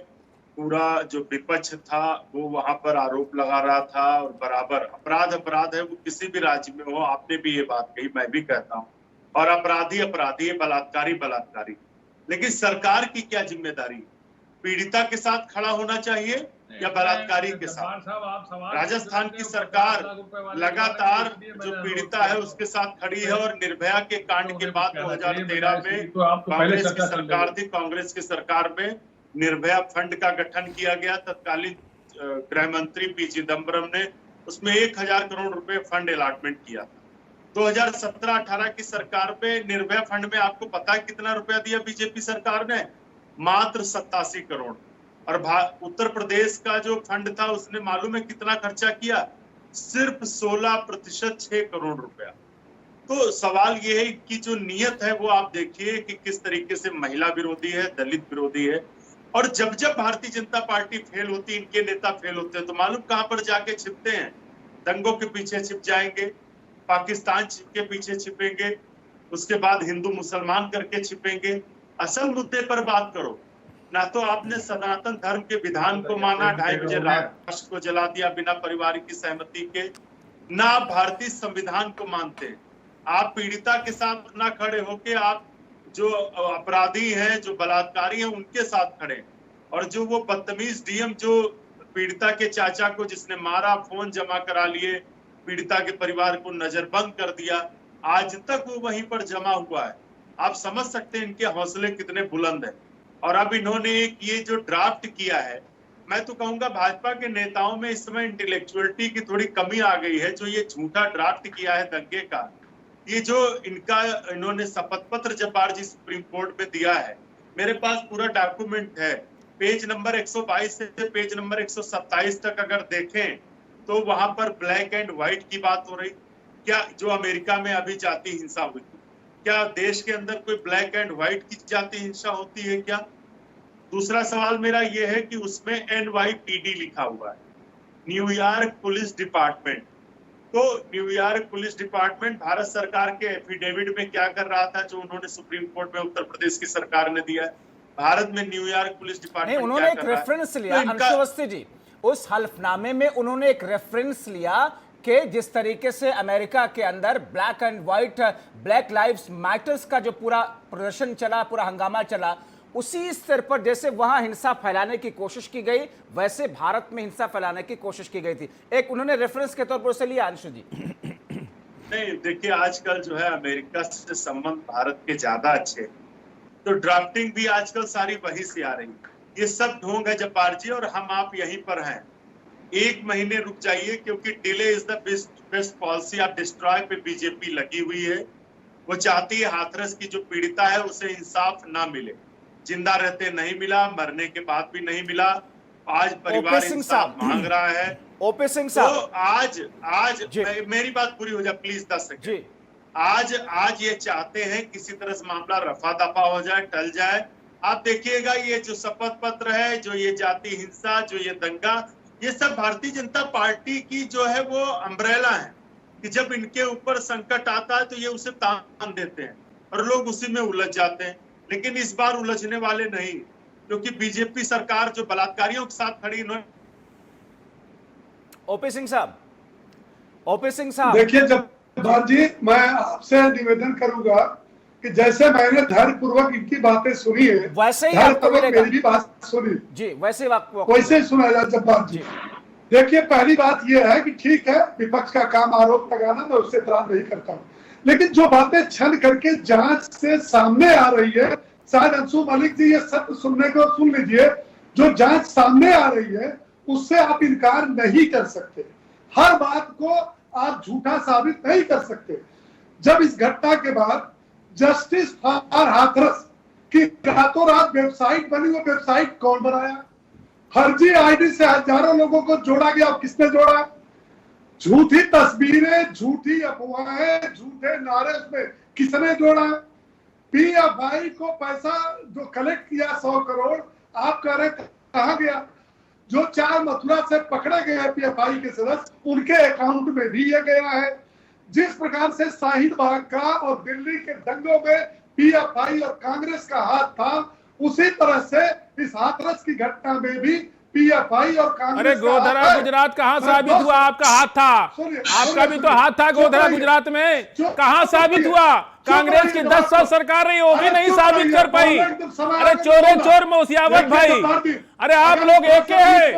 पूरा जो विपक्ष था वो वहां पर आरोप लगा रहा था और बराबर अपराध है, वो किसी भी राज्य में हो। आपने भी ये बात कही, मैं भी कहता हूँ, और अपराधी है, बलात्कारी। लेकिन सरकार की क्या जिम्मेदारी, पीड़िता के साथ खड़ा होना चाहिए या बलात्कारी के साथ? राजस्थान की सरकार लगातार जो पीड़िता है उसके साथ खड़ी है और निर्भया के कांड के बाद 2013 में कांग्रेस की सरकार थी, कांग्रेस की सरकार में निर्भया फंड का गठन किया गया। तत्कालीन गृह मंत्री पी चिदम्बरम ने उसमें 1000 करोड़ रुपए फंड अलॉटमेंट किया था। 2017-18 की सरकार में निर्भया फंड में आपको पता है कितना रुपया दिया बीजेपी सरकार ने? मात्र 87 करोड़। और उत्तर प्रदेश का जो फंड था उसने मालूम है कितना खर्चा किया? सिर्फ 16%, 6 करोड़ रुपया। तो सवाल ये है कि जो नीयत है वो आप देखिए कि किस तरीके से महिला विरोधी है, दलित विरोधी है। और जब जब भारतीय जनता पार्टी फेल होती, इनके नेता फेल होते हैं, तो मालूम कहां पर जाके छिपते हैं? दंगों के पीछे छिप जाएंगे, पाकिस्तान के पीछे छिपेंगे, उसके बाद हिंदू मुसलमान करके छिपेंगे। असल मुद्दे पर बात करो ना। तो आपने सनातन धर्म के विधान को माना, 2:30 बजे राष्ट्र को जला दिया बिना परिवार की सहमति के, ना आप भारतीय संविधान को मानते। आप पीड़िता के साथ ना खड़े होके आप जो अपराधी हैं, जो बलात्कारी हैं, उनके साथ खड़े। और जो वो बदतमीज डीएम जो पीड़िता के चाचा को जिसने मारा, फोन जमा करा लिए, पीड़िता के परिवार को नजरबंद कर दिया, आज तक वो वहीं पर जमा हुआ है। आप समझ सकते हैं इनके हौसले कितने बुलंद हैं। और अब इन्होंने एक ये जो ड्राफ्ट किया है, मैं तो कहूंगा भाजपा के नेताओं में इस समय इंटेलेक्चुअलिटी की थोड़ी कमी आ गई है। जो ये झूठा ड्राफ्ट किया है दंगे का, ये जो इन्होंने शपथ पत्र जब्बार जी सुप्रीम कोर्ट में दिया है, मेरे पास पूरा डॉक्यूमेंट है। पेज नंबर 122 से पेज नंबर 127 तक अगर देखें तो वहां पर ब्लैक एंड व्हाइट की बात हो रही। क्या जो अमेरिका में अभी जाति हिंसा हुई, क्या देश के अंदर कोई ब्लैक एंड व्हाइट की जाति हिंसा होती है क्या? दूसरा सवाल मेरा यह है कि उसमें NYPD लिखा हुआ है, न्यूयॉर्क पुलिस डिपार्टमेंट। तो न्यूयॉर्क पुलिस डिपार्टमेंट भारत सरकार के एफिडेविट में क्या कर रहा था जो उन्होंने सुप्रीम कोर्ट में उत्तर प्रदेश की सरकार ने दिया? भारत में न्यूयॉर्क पुलिस डिपार्टमेंट नहीं, उन्होंने एक रेफरेंस लिया अंशु अवस्थी जी, उस हल्फनामे में उन्होंने एक रेफरेंस लिया कि जिस तरीके से अमेरिका के अंदर black and white, black lives matters का जो पूरा प्रदर्शन चला, पूरा हंगामा चला, उसी स्तर पर जैसे वहां हिंसा फैलाने की कोशिश की गई, वैसे भारत में हिंसा फैलाने की कोशिश की गई थी। एक उन्होंने रेफरेंस के तौर पर उसे लिया अंशु जी। नहीं, देखिए आजकल जो है अमेरिका से संबंध भारत के ज्यादा अच्छे, तो ड्राफ्टिंग भी आजकल सारी वही से आ रही। ये सब ढोंग है जब्बार जी, और हम आप यहीं पर हैं। 1 महीने रुक जाइए, क्योंकि delay is the best policy of destroy पे बीजेपी लगी हुई है। वो चाहती है हाथरस की जो पीड़िता है उसे इंसाफ ना मिले, जिंदा रहते नहीं मिला, मरने के बाद भी नहीं मिला, आज परिवार इंसाफ मांग रहा है। ओपी सिंह साहब, तो आज मेरी बात पूरी हो जाए प्लीज, 10 सेकंड। आज ये चाहते हैं किसी तरह से मामला रफा दफा हो जाए, टल जाए। आप देखिएगा ये जो शपथ पत्र है, जो ये जाति हिंसा, जो ये दंगा, ये सब भारतीय जनता पार्टी की जो है वो अम्ब्रेला है कि जब इनके ऊपर संकट आता है तो ये उसे तान देते हैं और लोग उसी में उलझ जाते हैं। लेकिन इस बार उलझने वाले नहीं, क्योंकि बीजेपी सरकार जो बलात्कारियों के साथ खड़ी, इन्होंने ओपी सिंह साहब देखिए जब्बार जी, मैं आपसे निवेदन करूंगा कि जैसे मैंने धैर्यपूर्वक इनकी बातें सुनी है, वैसे ही मेरी भी बात सुनी जी, वैसे वैसे ही सुना जाए जब्बार जी। देखिए पहली बात यह है कि ठीक है, विपक्ष का काम आरोप लगाना, मैं उससे इतराज नहीं करता हूँ, लेकिन जो बातें छन करके जांच से सामने आ रही है, शायद अंशु मलिक जी ये सत्य सुनने को सुन लीजिए, जो जांच सामने आ रही है उससे आप इनकार नहीं कर सकते। हर बात को आप झूठा साबित नहीं कर सकते। जब इस घटना के बाद जस्टिस फॉर हाथरस की रातों रात वेबसाइट बनी, वो वेबसाइट कौन बनाया? फर्जी आईडी से हजारों लोगों को जोड़ा गया, किसने जोड़ा? झूठी तस्वीरें, झूठी अफवाहें, झूठे नारे उसमें किसने जोड़ा? पीएफआई को पैसा जो कलेक्ट किया 100 करोड़, आप कह रहे कहां गया? जो 4 मथुरा से पकड़े गए पीएफआई के सदस्य, उनके अकाउंट में भी ये गया है। जिस प्रकार से शाहीन बाग का और दिल्ली के दंगों में पीएफआई और कांग्रेस का हाथ था, उसी तरह से इस हाथरस की घटना में भी पीएफआई और कांग्रेस। अरे गोधरा गुजरात कहां साबित हुआ आपका हाथ था? आपका भी तो हाथ था गोधरा गुजरात में, कहां साबित हुआ? कांग्रेस की 10 साल सरकार रही, वो भी नहीं साबित कर पाई। अरे चोरे चोर मौसियावत भाई, अरे आप लोग एक हैं,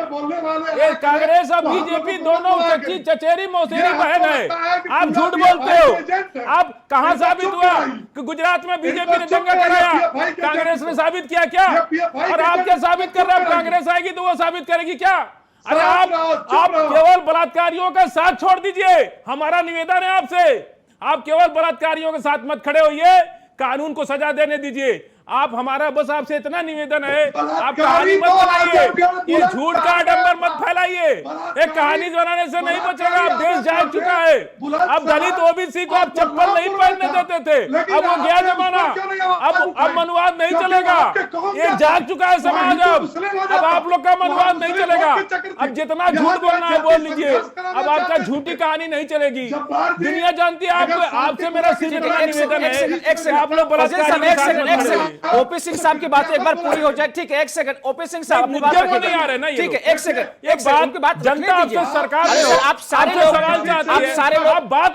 ये कांग्रेस और बीजेपी दोनों कच्ची चचेरी मौसेरी बहन है। आप झूठ बोलते हो। आप कहां साबित हुआ कि गुजरात में बीजेपी ने दंगा कराया? कांग्रेस ने साबित किया क्या? और आप क्या साबित कर रहे हैं? कांग्रेस आएगी तो वो साबित करेगी क्या? अरे आप केवल बलात्कारियों का साथ छोड़ दीजिए, हमारा निवेदन है आपसे। आप केवल बलात्कारियों के साथ मत खड़े होइए, कानून को सजा देने दीजिए। आप हमारा बस आपसे इतना निवेदन है, आप बलात्कारी कहानी मत तो बनाइए, आजमगढ़ ये झूठ का आडंबर मत फैलाइए। एक कहानी बनाने से नहीं बचेगा, अब देश जाग चुका है। अब दलित ओबीसी को आप चप्पल नहीं पहनने देते थे, अब वो गया जमाना, अब मनुवाद नहीं चलेगा, ये जाग चुका है समाज। अब आप लोग का मनुवाद नहीं चलेगा। अब जितना झूठ बोलना है बोल लीजिए, अब आपका झूठी कहानी नहीं चलेगी। दुनिया जानती है आपसे मेरा जितना निवेदन है, आप लोग ओपी सिंह साहब की बात एक बार पूरी हो जाए, ठीक है? एक सेकंड, ओपी सिंह साहब अपनी बात नहीं आ रहे ना, ठीक है? एक सेकंड, एक बात जनता आपसे सरकार आप सारे लोग सवाल चाहते हैं, आप सारे लोग बात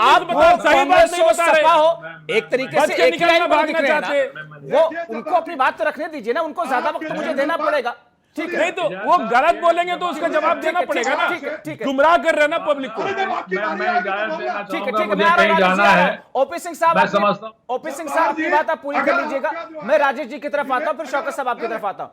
सही बात नहीं बता रहे हो, एक तरीके से एक लाइन भागना भागना चाहते, वो उनको अपनी बात तो रखने दीजिए ना, उनको ज्यादा वक्त मुझे देना पड़ेगा, ठीक है? नहीं तो वो गलत बोलेंगे तो उसका जवाब देना पड़ेगा ना, ठीक है। गुमराह कर रहे हैं ना पब्लिक को। मैं इजाजत देना ठीक है, चाहूंगा, ठीक है, मुझे मैं आ कहीं जाना है। ओपी सिंह साहब, मैं समझता हूं। ओपी सिंह साहब की बात आप पूरी कर लीजिएगा, मैं राजेश जी की तरफ आता हूं, फिर शौकत साहब आपकी तरफ आता हूं।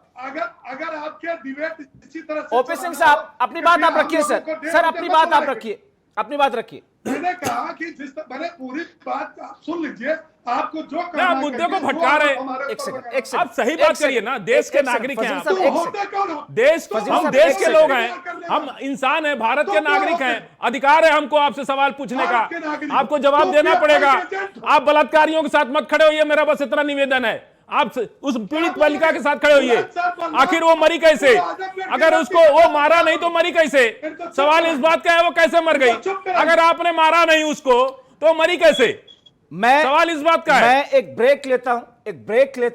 अगर आपके डिबेट इसी तरह से ओपी सिंह साहब अपनी बात आप रखिए सर, अपनी बात आप रखिए, अपनी बात रखिए। मैंने कहा कि मैंने पूरी बात आप सुन लीजिए, आपको जो आप मुद्दे को भटका रहे हैं। एक सेकंड, आप सही बात करिए ना, देश के नागरिक हैं आप, देश हम देश के लोग हैं, हम इंसान हैं, भारत के नागरिक हैं, अधिकार है हमको आपसे सवाल पूछने का, आपको जवाब देना पड़ेगा। आप बलात्कारियों के साथ मत खड़े होइए, मेरा बस इतना निवेदन है। आप उस पीड़ित बालिका के साथ खड़े होइए, आखिर वो मरी कैसे? अगर उसको वो मारा नहीं तो मरी कैसे? सवाल इस बात का है वो कैसे मर गई? अगर आपने मारा नहीं उसको तो मरी कैसे? सवाल इस बात का है। मैं एक ब्रेक लेता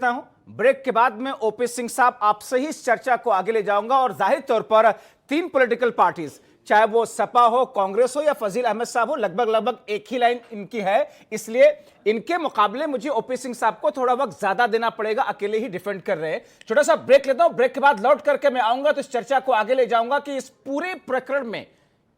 हूं, ब्रेक के बाद में ओपी सिंह साहब आपसे ही इस चर्चा को आगे ले जाऊंगा, और जाहिर तौर पर तीन पॉलिटिकल पार्टीज, चाहे वो सपा हो, कांग्रेस हो या फजील अहमद साहब हो, लगभग एक ही लाइन इनकी है, इसलिए इनके मुकाबले मुझे ओपी सिंह साहब को थोड़ा वक्त ज्यादा देना पड़ेगा, अकेले ही डिफेंड कर रहे हैं। छोटा सा ब्रेक लेता हूं, ब्रेक के बाद लौट करके मैं आऊंगा तो इस चर्चा को आगे ले जाऊंगा कि इस पूरे प्रकरण में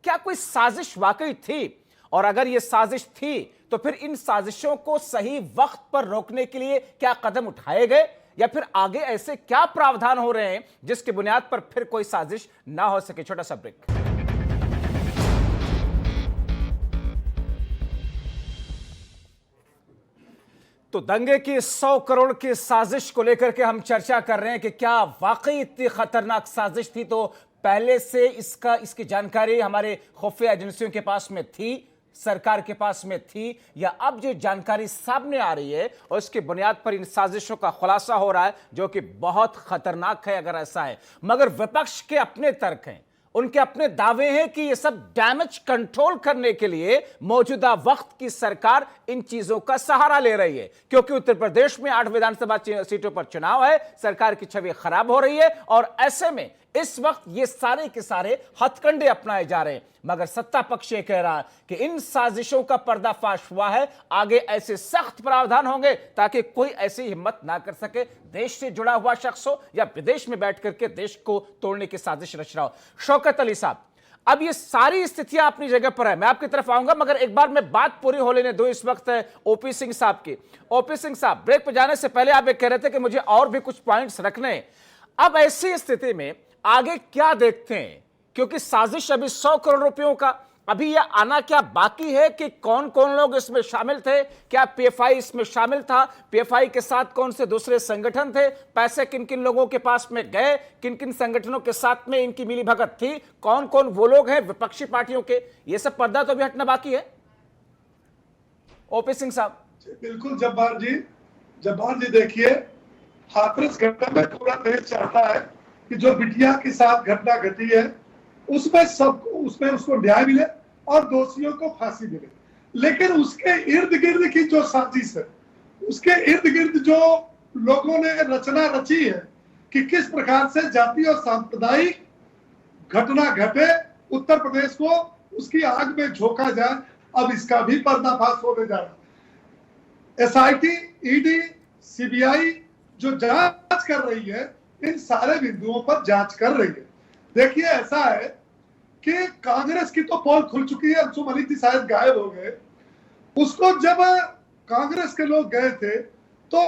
क्या कोई साजिश वाकई थी, और अगर यह साजिश थी तो फिर इन साजिशों को सही वक्त पर रोकने के लिए क्या कदम उठाए गए, या फिर आगे ऐसे क्या प्रावधान हो रहे हैं जिसकी बुनियाद पर फिर कोई साजिश ना हो सके। छोटा सा ब्रेक। तो दंगे की 100 करोड़ की साजिश को लेकर के हम चर्चा कर रहे हैं कि क्या वाकई इतनी खतरनाक साजिश थी, तो पहले से इसकी जानकारी हमारे खुफिया एजेंसियों के पास में थी, सरकार के पास में थी, या अब जो जानकारी सामने आ रही है और उसकी बुनियाद पर इन साजिशों का खुलासा हो रहा है, जो कि बहुत खतरनाक है अगर ऐसा है। मगर विपक्ष के अपने तर्क हैं, उनके अपने दावे हैं कि यह सब डैमेज कंट्रोल करने के लिए मौजूदा वक्त की सरकार इन चीजों का सहारा ले रही है, क्योंकि उत्तर प्रदेश में 8 विधानसभा सीटों पर चुनाव है, सरकार की छवि खराब हो रही है, और ऐसे में इस वक्त ये सारे के सारे हथकंडे अपनाए जा रहे हैं। मगर सत्ता पक्ष ये कह रहा है कि इन साजिशों का पर्दाफाश हुआ है, आगे ऐसे सख्त प्रावधान होंगे ताकि कोई ऐसी हिम्मत ना कर सके, देश से जुड़ा हुआ शख्स हो या विदेश में बैठ करके देश को तोड़ने की साजिश रच रहा हो। शौकत अली साहब, अब ये सारी स्थितियां अपनी जगह पर है, मैं आपकी तरफ आऊंगा, मगर एक बार मैं बात पूरी हो लेने दो इस वक्त ओपी सिंह साहब की। ओपी सिंह साहब, ब्रेक पर जाने से पहले आप ये कह रहे थे कि मुझे और भी कुछ पॉइंट्स रखने हैं। अब ऐसी स्थिति में आगे क्या देखते हैं, क्योंकि साजिश अभी 100 करोड़ रुपयों का, अभी यह आना क्या बाकी है कि कौन कौन लोग इसमें शामिल थे, क्या पीएफआई इसमें शामिल था, पीएफआई के साथ कौन से दूसरे संगठन थे, पैसे किन किन लोगों के पास में गए, किन किन संगठनों के साथ में इनकी मिलीभगत थी, कौन कौन वो लोग हैं विपक्षी पार्टियों के, ये सब पर्दा तो अभी हटना बाकी है। ओपी सिंह साहब। बिल्कुल जब्बार जी देखिए, हाथरस घटना में पूरा देश चाहता है कि जो बिटिया के साथ घटना घटी है उसमें उसको न्याय मिले और दोषियों को फांसी मिले, लेकिन उसके इर्द गिर्द की जो साजिश है, उसके इर्द गिर्द जो लोगों ने रचना रची है कि किस प्रकार से जाति और सांप्रदायिक घटना घटे, उत्तर प्रदेश को उसकी आग में झोंका जाए, अब इसका भी पर्दाफाश होने जा रहा है। एसआईटी, ईडी, सीबीआई जो जांच कर रही है, इन सारे बिंदुओं पर जांच कर रही है। देखिए, ऐसा है कि कांग्रेस की तो पोल खुल चुकी है, अंशुम अली जी शायद गायब हो गए। उसको जब कांग्रेस के लोग गए थे तो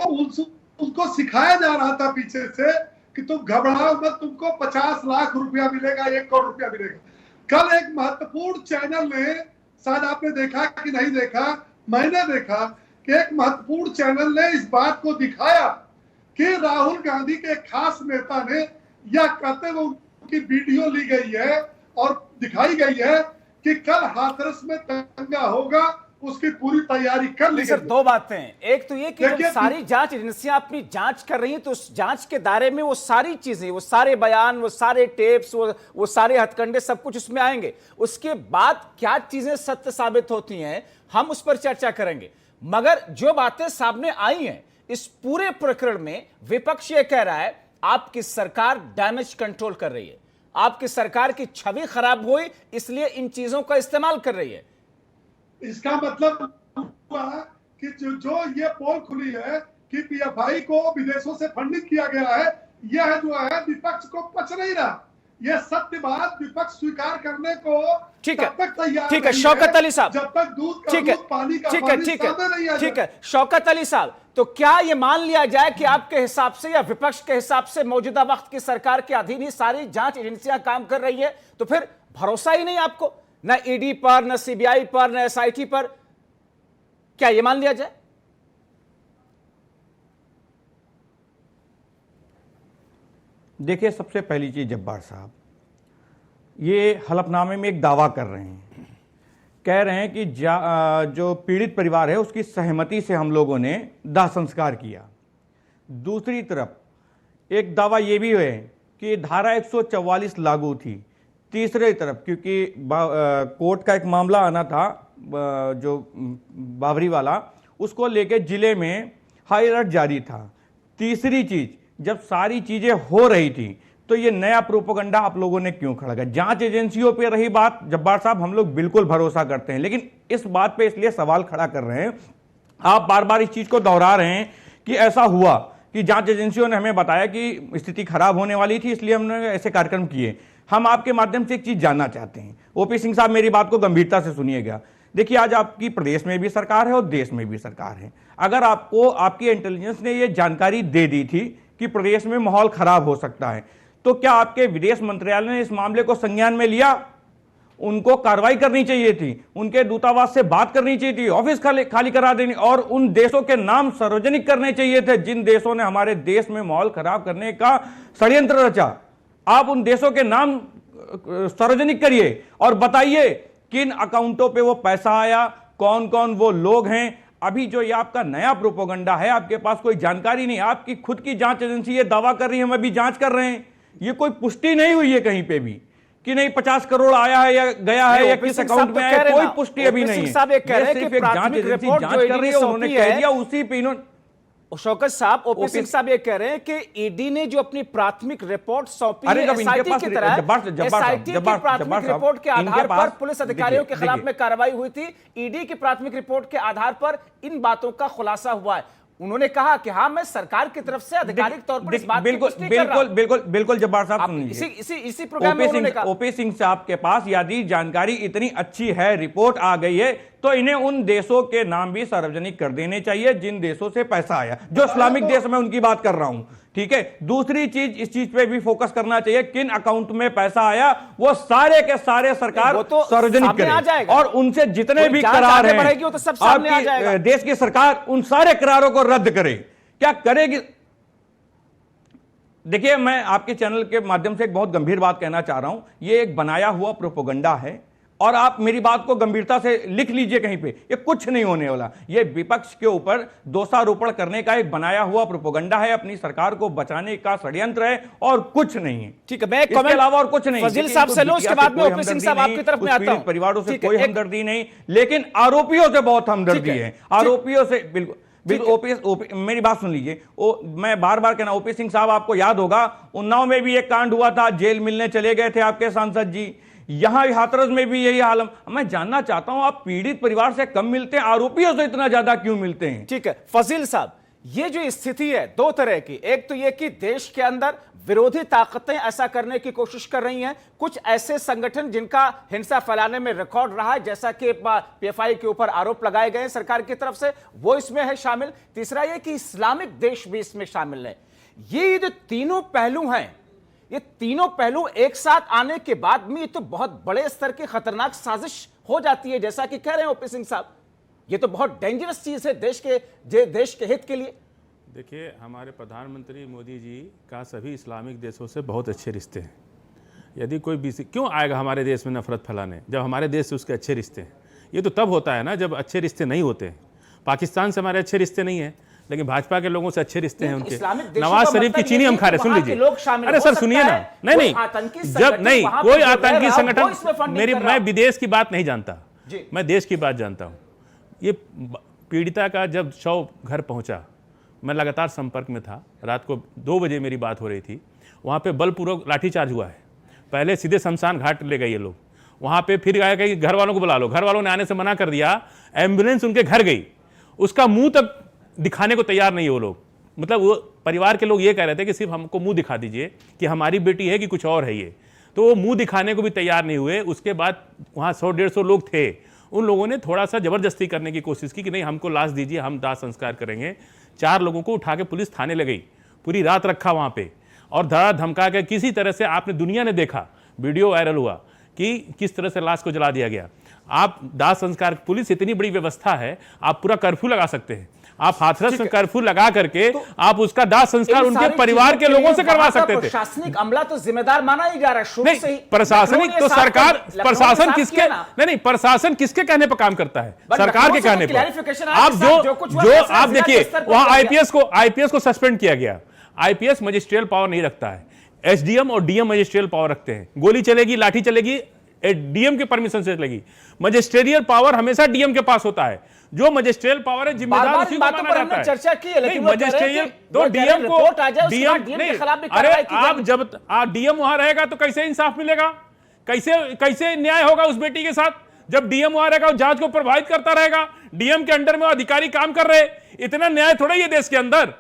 उनको सिखाया जा रहा था पीछे से कि तुम घबराओ मत, तुमको 50 लाख रुपया मिलेगा, 1 करोड़ रुपया मिलेगा। कल एक महत्वपूर्ण चैनल ने, शायद आपने देखा कि नहीं देखा, मैंने देखा कि एक महत्वपूर्ण चैनल ने इस बात को दिखाया कि राहुल गांधी के खास नेता ने यह कहते हुए उनकी वीडियो ली गई है और दिखाई गई है कि कल हाथरस में दंगा होगा, उसकी पूरी तैयारी कर ली सर गई। दो बातें हैं, एक तो ये कि जब देखिए, सारी जांच एजेंसियां अपनी जांच कर रही हैं तो उस जांच के दायरे में वो सारी चीजें, वो सारे बयान, वो सारे टेप्स, वो सारे हथकंडे सब कुछ उसमें आएंगे। उसके बाद क्या चीजें सत्य साबित होती हैं हम उस पर चर्चा करेंगे। मगर जो बातें सामने आई हैं इस पूरे प्रकरण में, विपक्ष ये कह रहा है आपकी सरकार डैमेज कंट्रोल कर रही है, आपकी सरकार की छवि खराब हुई इसलिए इन चीजों का इस्तेमाल कर रही है। इसका मतलब हुआ कि जो ये पोल खुली है कि पीएफआई को विदेशों से फंडिंग किया गया है, यह जो है विपक्ष को पच नहीं रहा। यह सत्य बात विपक्ष स्वीकार करने को ठीक है, तब तक तैयार ठीक है नहीं शौकत अली साहब, जब तक दूध का ठीक है, दूध, पानी का ठीक है, पानी ठीक है, सामने नहीं आ ठीक जाए। है शौकत अली साहब, तो क्या यह मान लिया जाए कि आपके हिसाब से या विपक्ष के हिसाब से मौजूदा वक्त की सरकार के अधीन ही सारी जांच एजेंसियां काम कर रही है, तो फिर भरोसा ही नहीं आपको, न ईडी पर, न सीबीआई पर, न एसआईटी पर, क्या यह मान लिया जाए? देखिए, सबसे पहली चीज जब्बार साहब, ये हलफनामे में एक दावा कर रहे हैं, कह रहे हैं कि जो पीड़ित परिवार है उसकी सहमति से हम लोगों ने दाह संस्कार किया। दूसरी तरफ एक दावा ये भी है कि धारा 144 लागू थी। तीसरी तरफ क्योंकि कोर्ट का एक मामला आना था जो बाबरी वाला, उसको लेके जिले में हाई अलर्ट जारी था। तीसरी चीज, जब सारी चीजें हो रही थी तो ये नया प्रोपेगेंडा आप लोगों ने क्यों खड़ा किया? जांच एजेंसियों पे रही बात जब्बार साहब, हम लोग बिल्कुल भरोसा करते हैं, लेकिन इस बात पे इसलिए सवाल खड़ा कर रहे हैं, आप बार बार इस चीज को दोहरा रहे हैं कि ऐसा हुआ कि जांच एजेंसियों ने हमें बताया कि स्थिति खराब होने वाली थी इसलिए हमने ऐसे कार्यक्रम किए। हम आपके माध्यम से एक चीज जानना चाहते हैं, ओपी सिंह साहब मेरी बात को गंभीरता से सुनिएगा। देखिए, आज आपकी प्रदेश में भी सरकार है और देश में भी सरकार है। अगर आपको आपकी इंटेलिजेंस ने यह जानकारी दे दी थी कि प्रदेश में माहौल खराब हो सकता है, तो क्या आपके विदेश मंत्रालय ने इस मामले को संज्ञान में लिया? उनको कार्रवाई करनी चाहिए थी, उनके दूतावास से बात करनी चाहिए थी, ऑफिस खाली करा देनी और उन देशों के नाम सार्वजनिक करने चाहिए थे जिन देशों ने हमारे देश में माहौल खराब करने का षड्यंत्र रचा। आप उन देशों के नाम सार्वजनिक करिए और बताइए किन अकाउंटों पे वो पैसा आया, कौन कौन वो लोग हैं। अभी जो ये आपका नया प्रोपेगेंडा है, आपके पास कोई जानकारी नहीं, आपकी खुद की जांच एजेंसी ये दावा कर रही है हम अभी जांच कर रहे हैं, ये कोई पुष्टि नहीं हुई है कहीं पे भी कि नहीं 50 करोड़ आया है या गया है या किस अकाउंट में आया, कोई पुष्टि अभी नहीं है। सिर्फ एक जांच एजेंसी जांच कर रही है, उन्होंने कह दिया उसी पे इन्होंने। शौकत साहब, ओपी सिंह साहब ये कह रहे हैं कि ईडी ने जो अपनी प्राथमिक रिपोर्ट सौंपी है एसआईटी की तरह, एसआईटी की प्राथमिक रिपोर्ट के आधार पर पुलिस अधिकारियों के खिलाफ में कार्रवाई हुई थी, ईडी की प्राथमिक रिपोर्ट के आधार पर इन बातों का खुलासा हुआ है। उन्होंने कहा कि हाँ, मैं सरकार की तरफ से आधिकारिक तौर पर इस बात की पुष्टि कर रहा हूं। बिल्कुल जब्बार साहब, इसी प्रोग्राम में उन्होंने कहा ओपी सिंह साहब के पास यदि जानकारी इतनी अच्छी है, रिपोर्ट आ गई है, तो इन्हें उन देशों के नाम भी सार्वजनिक कर देने चाहिए जिन देशों से पैसा आया, जो इस्लामिक देश में उनकी बात कर रहा हूं। ठीक है, दूसरी चीज, इस चीज पे भी फोकस करना चाहिए, किन अकाउंट में पैसा आया वो सारे के सारे सरकार तो सार्वजनिक करे और उनसे जितने भी करार हैं तो सब सामने आ जाएगा। आपकी देश की सरकार उन सारे करारों को रद्द करे। क्या करेगी? देखिए, मैं आपके चैनल के माध्यम से एक बहुत गंभीर बात कहना चाह रहा हूं, ये एक बनाया हुआ प्रोपेगेंडा है और आप मेरी बात को गंभीरता से लिख लीजिए कहीं पे, ये कुछ नहीं होने वाला। ये विपक्ष के ऊपर दोषारोपण करने का एक बनाया हुआ प्रोपेगेंडा है, अपनी सरकार को बचाने का षड्यंत्र है और कुछ नहीं है। ठीक है, मैं इसके अलावा और कुछ नहीं। फजील साहब से लो, उसके बाद में ओपी सिंह साहब आपकी तरफ में आता हूं। परिवारों से कोई हमदर्दी नहीं, लेकिन आरोपियों से बहुत हमदर्दी है, आरोपियों से बिल्कुल। मेरी बात सुन लीजिए, मैं बार बार कहना, ओपी सिंह साहब आपको याद होगा उन्नाव में भी एक कांड हुआ था, जेल मिलने चले गए थे आपके सांसद जी, यहां हाथरस में भी यही हाल। मैं जानना चाहता हूं, आप पीड़ित परिवार से कम मिलते हैं, आरोपियों से इतना ज्यादा क्यों मिलते हैं? ठीक है फजील साहब, ये जो स्थिति है दो तरह की, एक तो ये कि देश के अंदर विरोधी ताकतें ऐसा करने की कोशिश कर रही हैं, कुछ ऐसे संगठन जिनका हिंसा फैलाने में रिकॉर्ड रहा है, जैसा कि पीएफआई के ऊपर आरोप लगाए गए सरकार की तरफ से, वो इसमें है शामिल। तीसरा ये कि इस्लामिक देश भी इसमें शामिल है। ये जो तीनों पहलू हैं, ये तीनों पहलू एक साथ आने के बाद में ये तो बहुत बड़े स्तर की खतरनाक साजिश हो जाती है, जैसा कि कह रहे हैं ओपी सिंह साहब। ये तो बहुत डेंजरस चीज है देश के हित के लिए। देखिए, हमारे प्रधानमंत्री मोदी जी का सभी इस्लामिक देशों से बहुत अच्छे रिश्ते हैं। यदि कोई बीसी क्यों आएगा हमारे देश में नफरत फैलाने, जब हमारे देश से उसके अच्छे रिश्ते हैं। ये तो तब होता है ना जब अच्छे रिश्ते नहीं होते हैं। पाकिस्तान से हमारे अच्छे रिश्ते नहीं हैं, लेकिन भाजपा के लोगों से अच्छे रिश्ते हैं उनके। नवाज शरीफ की चीनी हम खा रहे, सुन लीजिए। अरे सर सुनिए ना, नहीं जब नहीं कोई आतंकी संगठन, मैं विदेश की बात नहीं जानता, मैं देश की बात जानता हूं। ये पीड़िता का जब शव घर पहुंचा, मैं लगातार संपर्क में था। रात को 2 बजे मेरी बात हो रही थी। वहां पे बलपूर्वक लाठीचार्ज हुआ है। पहले सीधे शमशान घाट ले गए ये लोग, वहां पे फिर आया कि घर वालों को बुला लो। घर वालों ने आने से मना कर दिया। एम्बुलेंस उनके घर गई, उसका मुंह तक दिखाने को तैयार नहीं वो लोग। मतलब वो परिवार के लोग ये कह रहे थे कि सिर्फ हमको मुंह दिखा दीजिए कि हमारी बेटी है कि कुछ और है ये, तो वो मुंह दिखाने को भी तैयार नहीं हुए। उसके बाद वहाँ 100-150 लोग थे, उन लोगों ने थोड़ा सा जबरदस्ती करने की कोशिश की कि नहीं हमको लाश दीजिए, हम दाह संस्कार करेंगे। 4 लोगों को उठा के पुलिस थाने ले गई, पूरी रात रखा वहाँ पे और धड़ा धमका के किसी तरह से, आपने दुनिया ने देखा, वीडियो वायरल हुआ कि किस तरह से लाश को जला दिया गया। आप दाह संस्कार, पुलिस इतनी बड़ी व्यवस्था है, आप पूरा कर्फ्यू लगा सकते हैं। आप हाथरस में कर्फ्यू लगा करके आप उसका दाह संस्कार उनके परिवार के लोगों से करवा सकते थे। प्रशासनिक अमला तो जिम्मेदार माना ही जा रहा है शुरू से ही। प्रशासनिक तो सरकार, प्रशासन किसके नहीं, प्रशासन किसके कहने पर काम करता है? सरकार के कहने पर। आप जो आप देखिए, वहां आईपीएस को सस्पेंड किया गया। आईपीएस मजिस्ट्रियल पावर नहीं रखता है, एसडीएम और डीएम मजिस्ट्रियल पावर रखते हैं। गोली चलेगी, लाठी चलेगी, डीएम के परमिशन से चलेगी। मजिस्ट्रियल पावर हमेशा डीएम के पास होता है। जो मजिस्ट्रियल पावर है जिम्मेदार उसी को माना जाता है। चर्चा की है, लेकिन मजिस्ट्रियल तो डीएम को अरे आप जब डीएम वहां रहेगा तो कैसे इंसाफ मिलेगा? कैसे न्याय होगा उस बेटी के साथ? जब डीएम वहां रहेगा, जांच को प्रभावित करता रहेगा। डीएम के अंडर में अधिकारी काम कर रहे, इतना न्याय थोड़ा ही है देश के अंदर।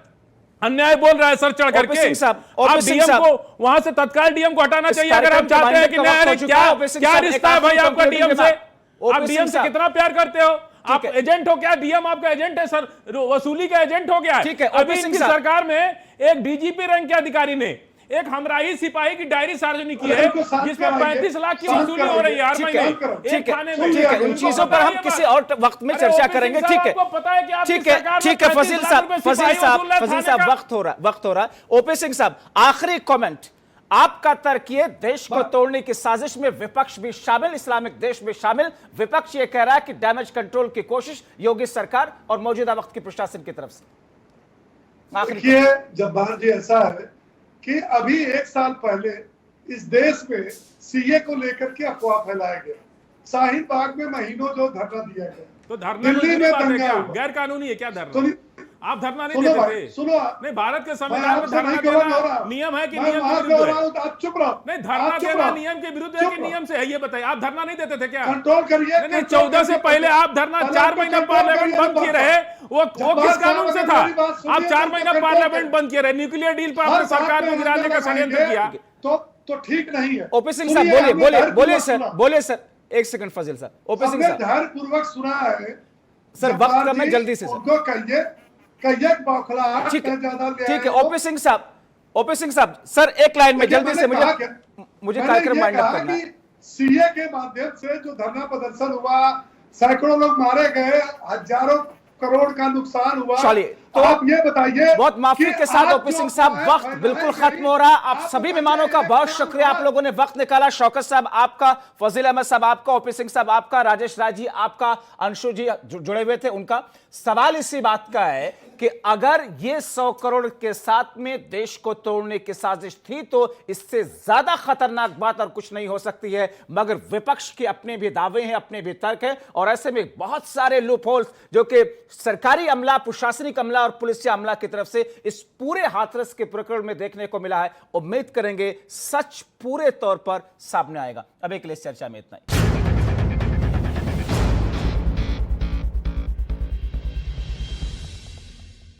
अन्याय बोल रहा है सर चढ़ करके। आप डीएम को वहां से तत्काल डीएम को हटाना चाहिए अगर आप चाहते हैं कि न्याय। क्या रिश्ता है भाई आपका डीएम से? आप डीएम से कितना प्यार करते हो? आप एजेंट हो क्या? डीएम आपका एजेंट है सर, वसूली का एजेंट हो गया। अभी इनकी सरकार में एक डीजीपी रैंक के अधिकारी ने एक हमराही सिपाही की डायरी सार्वजनिक की है जिसमें 35 लाख की वसूली हो रही है हर महीने एक थाने में। ठीक है, उन चीजों पर हम किसी और वक्त में चर्चा करेंगे। ठीक है, ठीक है फजील साहब, वक्त हो रहा है। ओपी सिंह साहब, आखिरी कमेंट आपका तर्क ये, देश को तोड़ने की साजिश में विपक्ष भी शामिल, इस्लामिक देश भी शामिल। विपक्ष ये कह रहा है कि डैमेज कंट्रोल की कोशिश योगी सरकार और मौजूदा वक्त की प्रशासन की तरफ से। देखिए जब्बार जी, ऐसा है कि अभी 1 साल पहले इस देश में सीए को लेकर के अफवाह फैलाया गया। शाहीन बाग में महीनों जो धरना दिया गया, तो धरना दिल्ली में दंगा गैर कानूनी है क्या? धरना आप धरना नहीं देते थे? सुनो, नहीं, भारत के संविधान में धरना देना नियम है कि नियम के विरुद्ध है? आप चुप रहो। नहीं, धरना देना नियम के विरुद्ध है कि नियम से है? ये बताइए। आप धरना नहीं देते थे क्या? कंट्रोल करिए। नहीं, 14 से पहले आप धरना 4 महीना पार्लियामेंट बंद किए रहे। वो किस कानून से था? आप 4 महीना पार्लियामेंट बंद किए रहे। न्यूक्लियर डील पर आपने सरकार को गिराने का षड्यंत्र किया। तो ठीक नहीं है। ओपी सिंह साहब बोलिए सर। 1 सेकंड फजील साहब। ओपी सिंह साहब, ध्यानपूर्वक सुना है सर, वक्त कम है, जल्दी से सर। उनको कहिए ठीक है। ओपी सिंह साहब सर, एक लाइन में जल्दी से, मुझे कार्यक्रम वाइंड अप करना है। सीए के माध्यम से जो धरना प्रदर्शन हुआ, सैकड़ों लोग मारे गए, हजारों करोड़ का नुकसान हुआ। चलिए, तो आप ये बताइए। बहुत माफी के साथ ओपी सिंह साहब, वक्त बिल्कुल खत्म हो रहा। आप सभी मेहमानों का बहुत शुक्रिया, आप लोगों ने वक्त निकाला। शौकत साहब आपका, फजील अहमद साहब आपका, ओपी सिंह साहब आपका, राजेश राज जी आपका, अंशु जी जुड़े हुए थे उनका। सवाल इसी बात का है कि अगर ये 100 करोड़ के साथ में देश को तोड़ने की साजिश थी तो इससे ज्यादा खतरनाक बात और कुछ नहीं हो सकती है। मगर विपक्ष के अपने भी दावे हैं, अपने भी तर्क हैं, और ऐसे में बहुत सारे लूप होल्स जो कि सरकारी अमला, प्रशासनिक अमला और पुलिसिया अमला की तरफ से इस पूरे हाथरस के प्रकरण में देखने को मिला है। उम्मीद करेंगे सच पूरे तौर पर सामने आएगा। अब एक लिए चर्चा में इतना ही।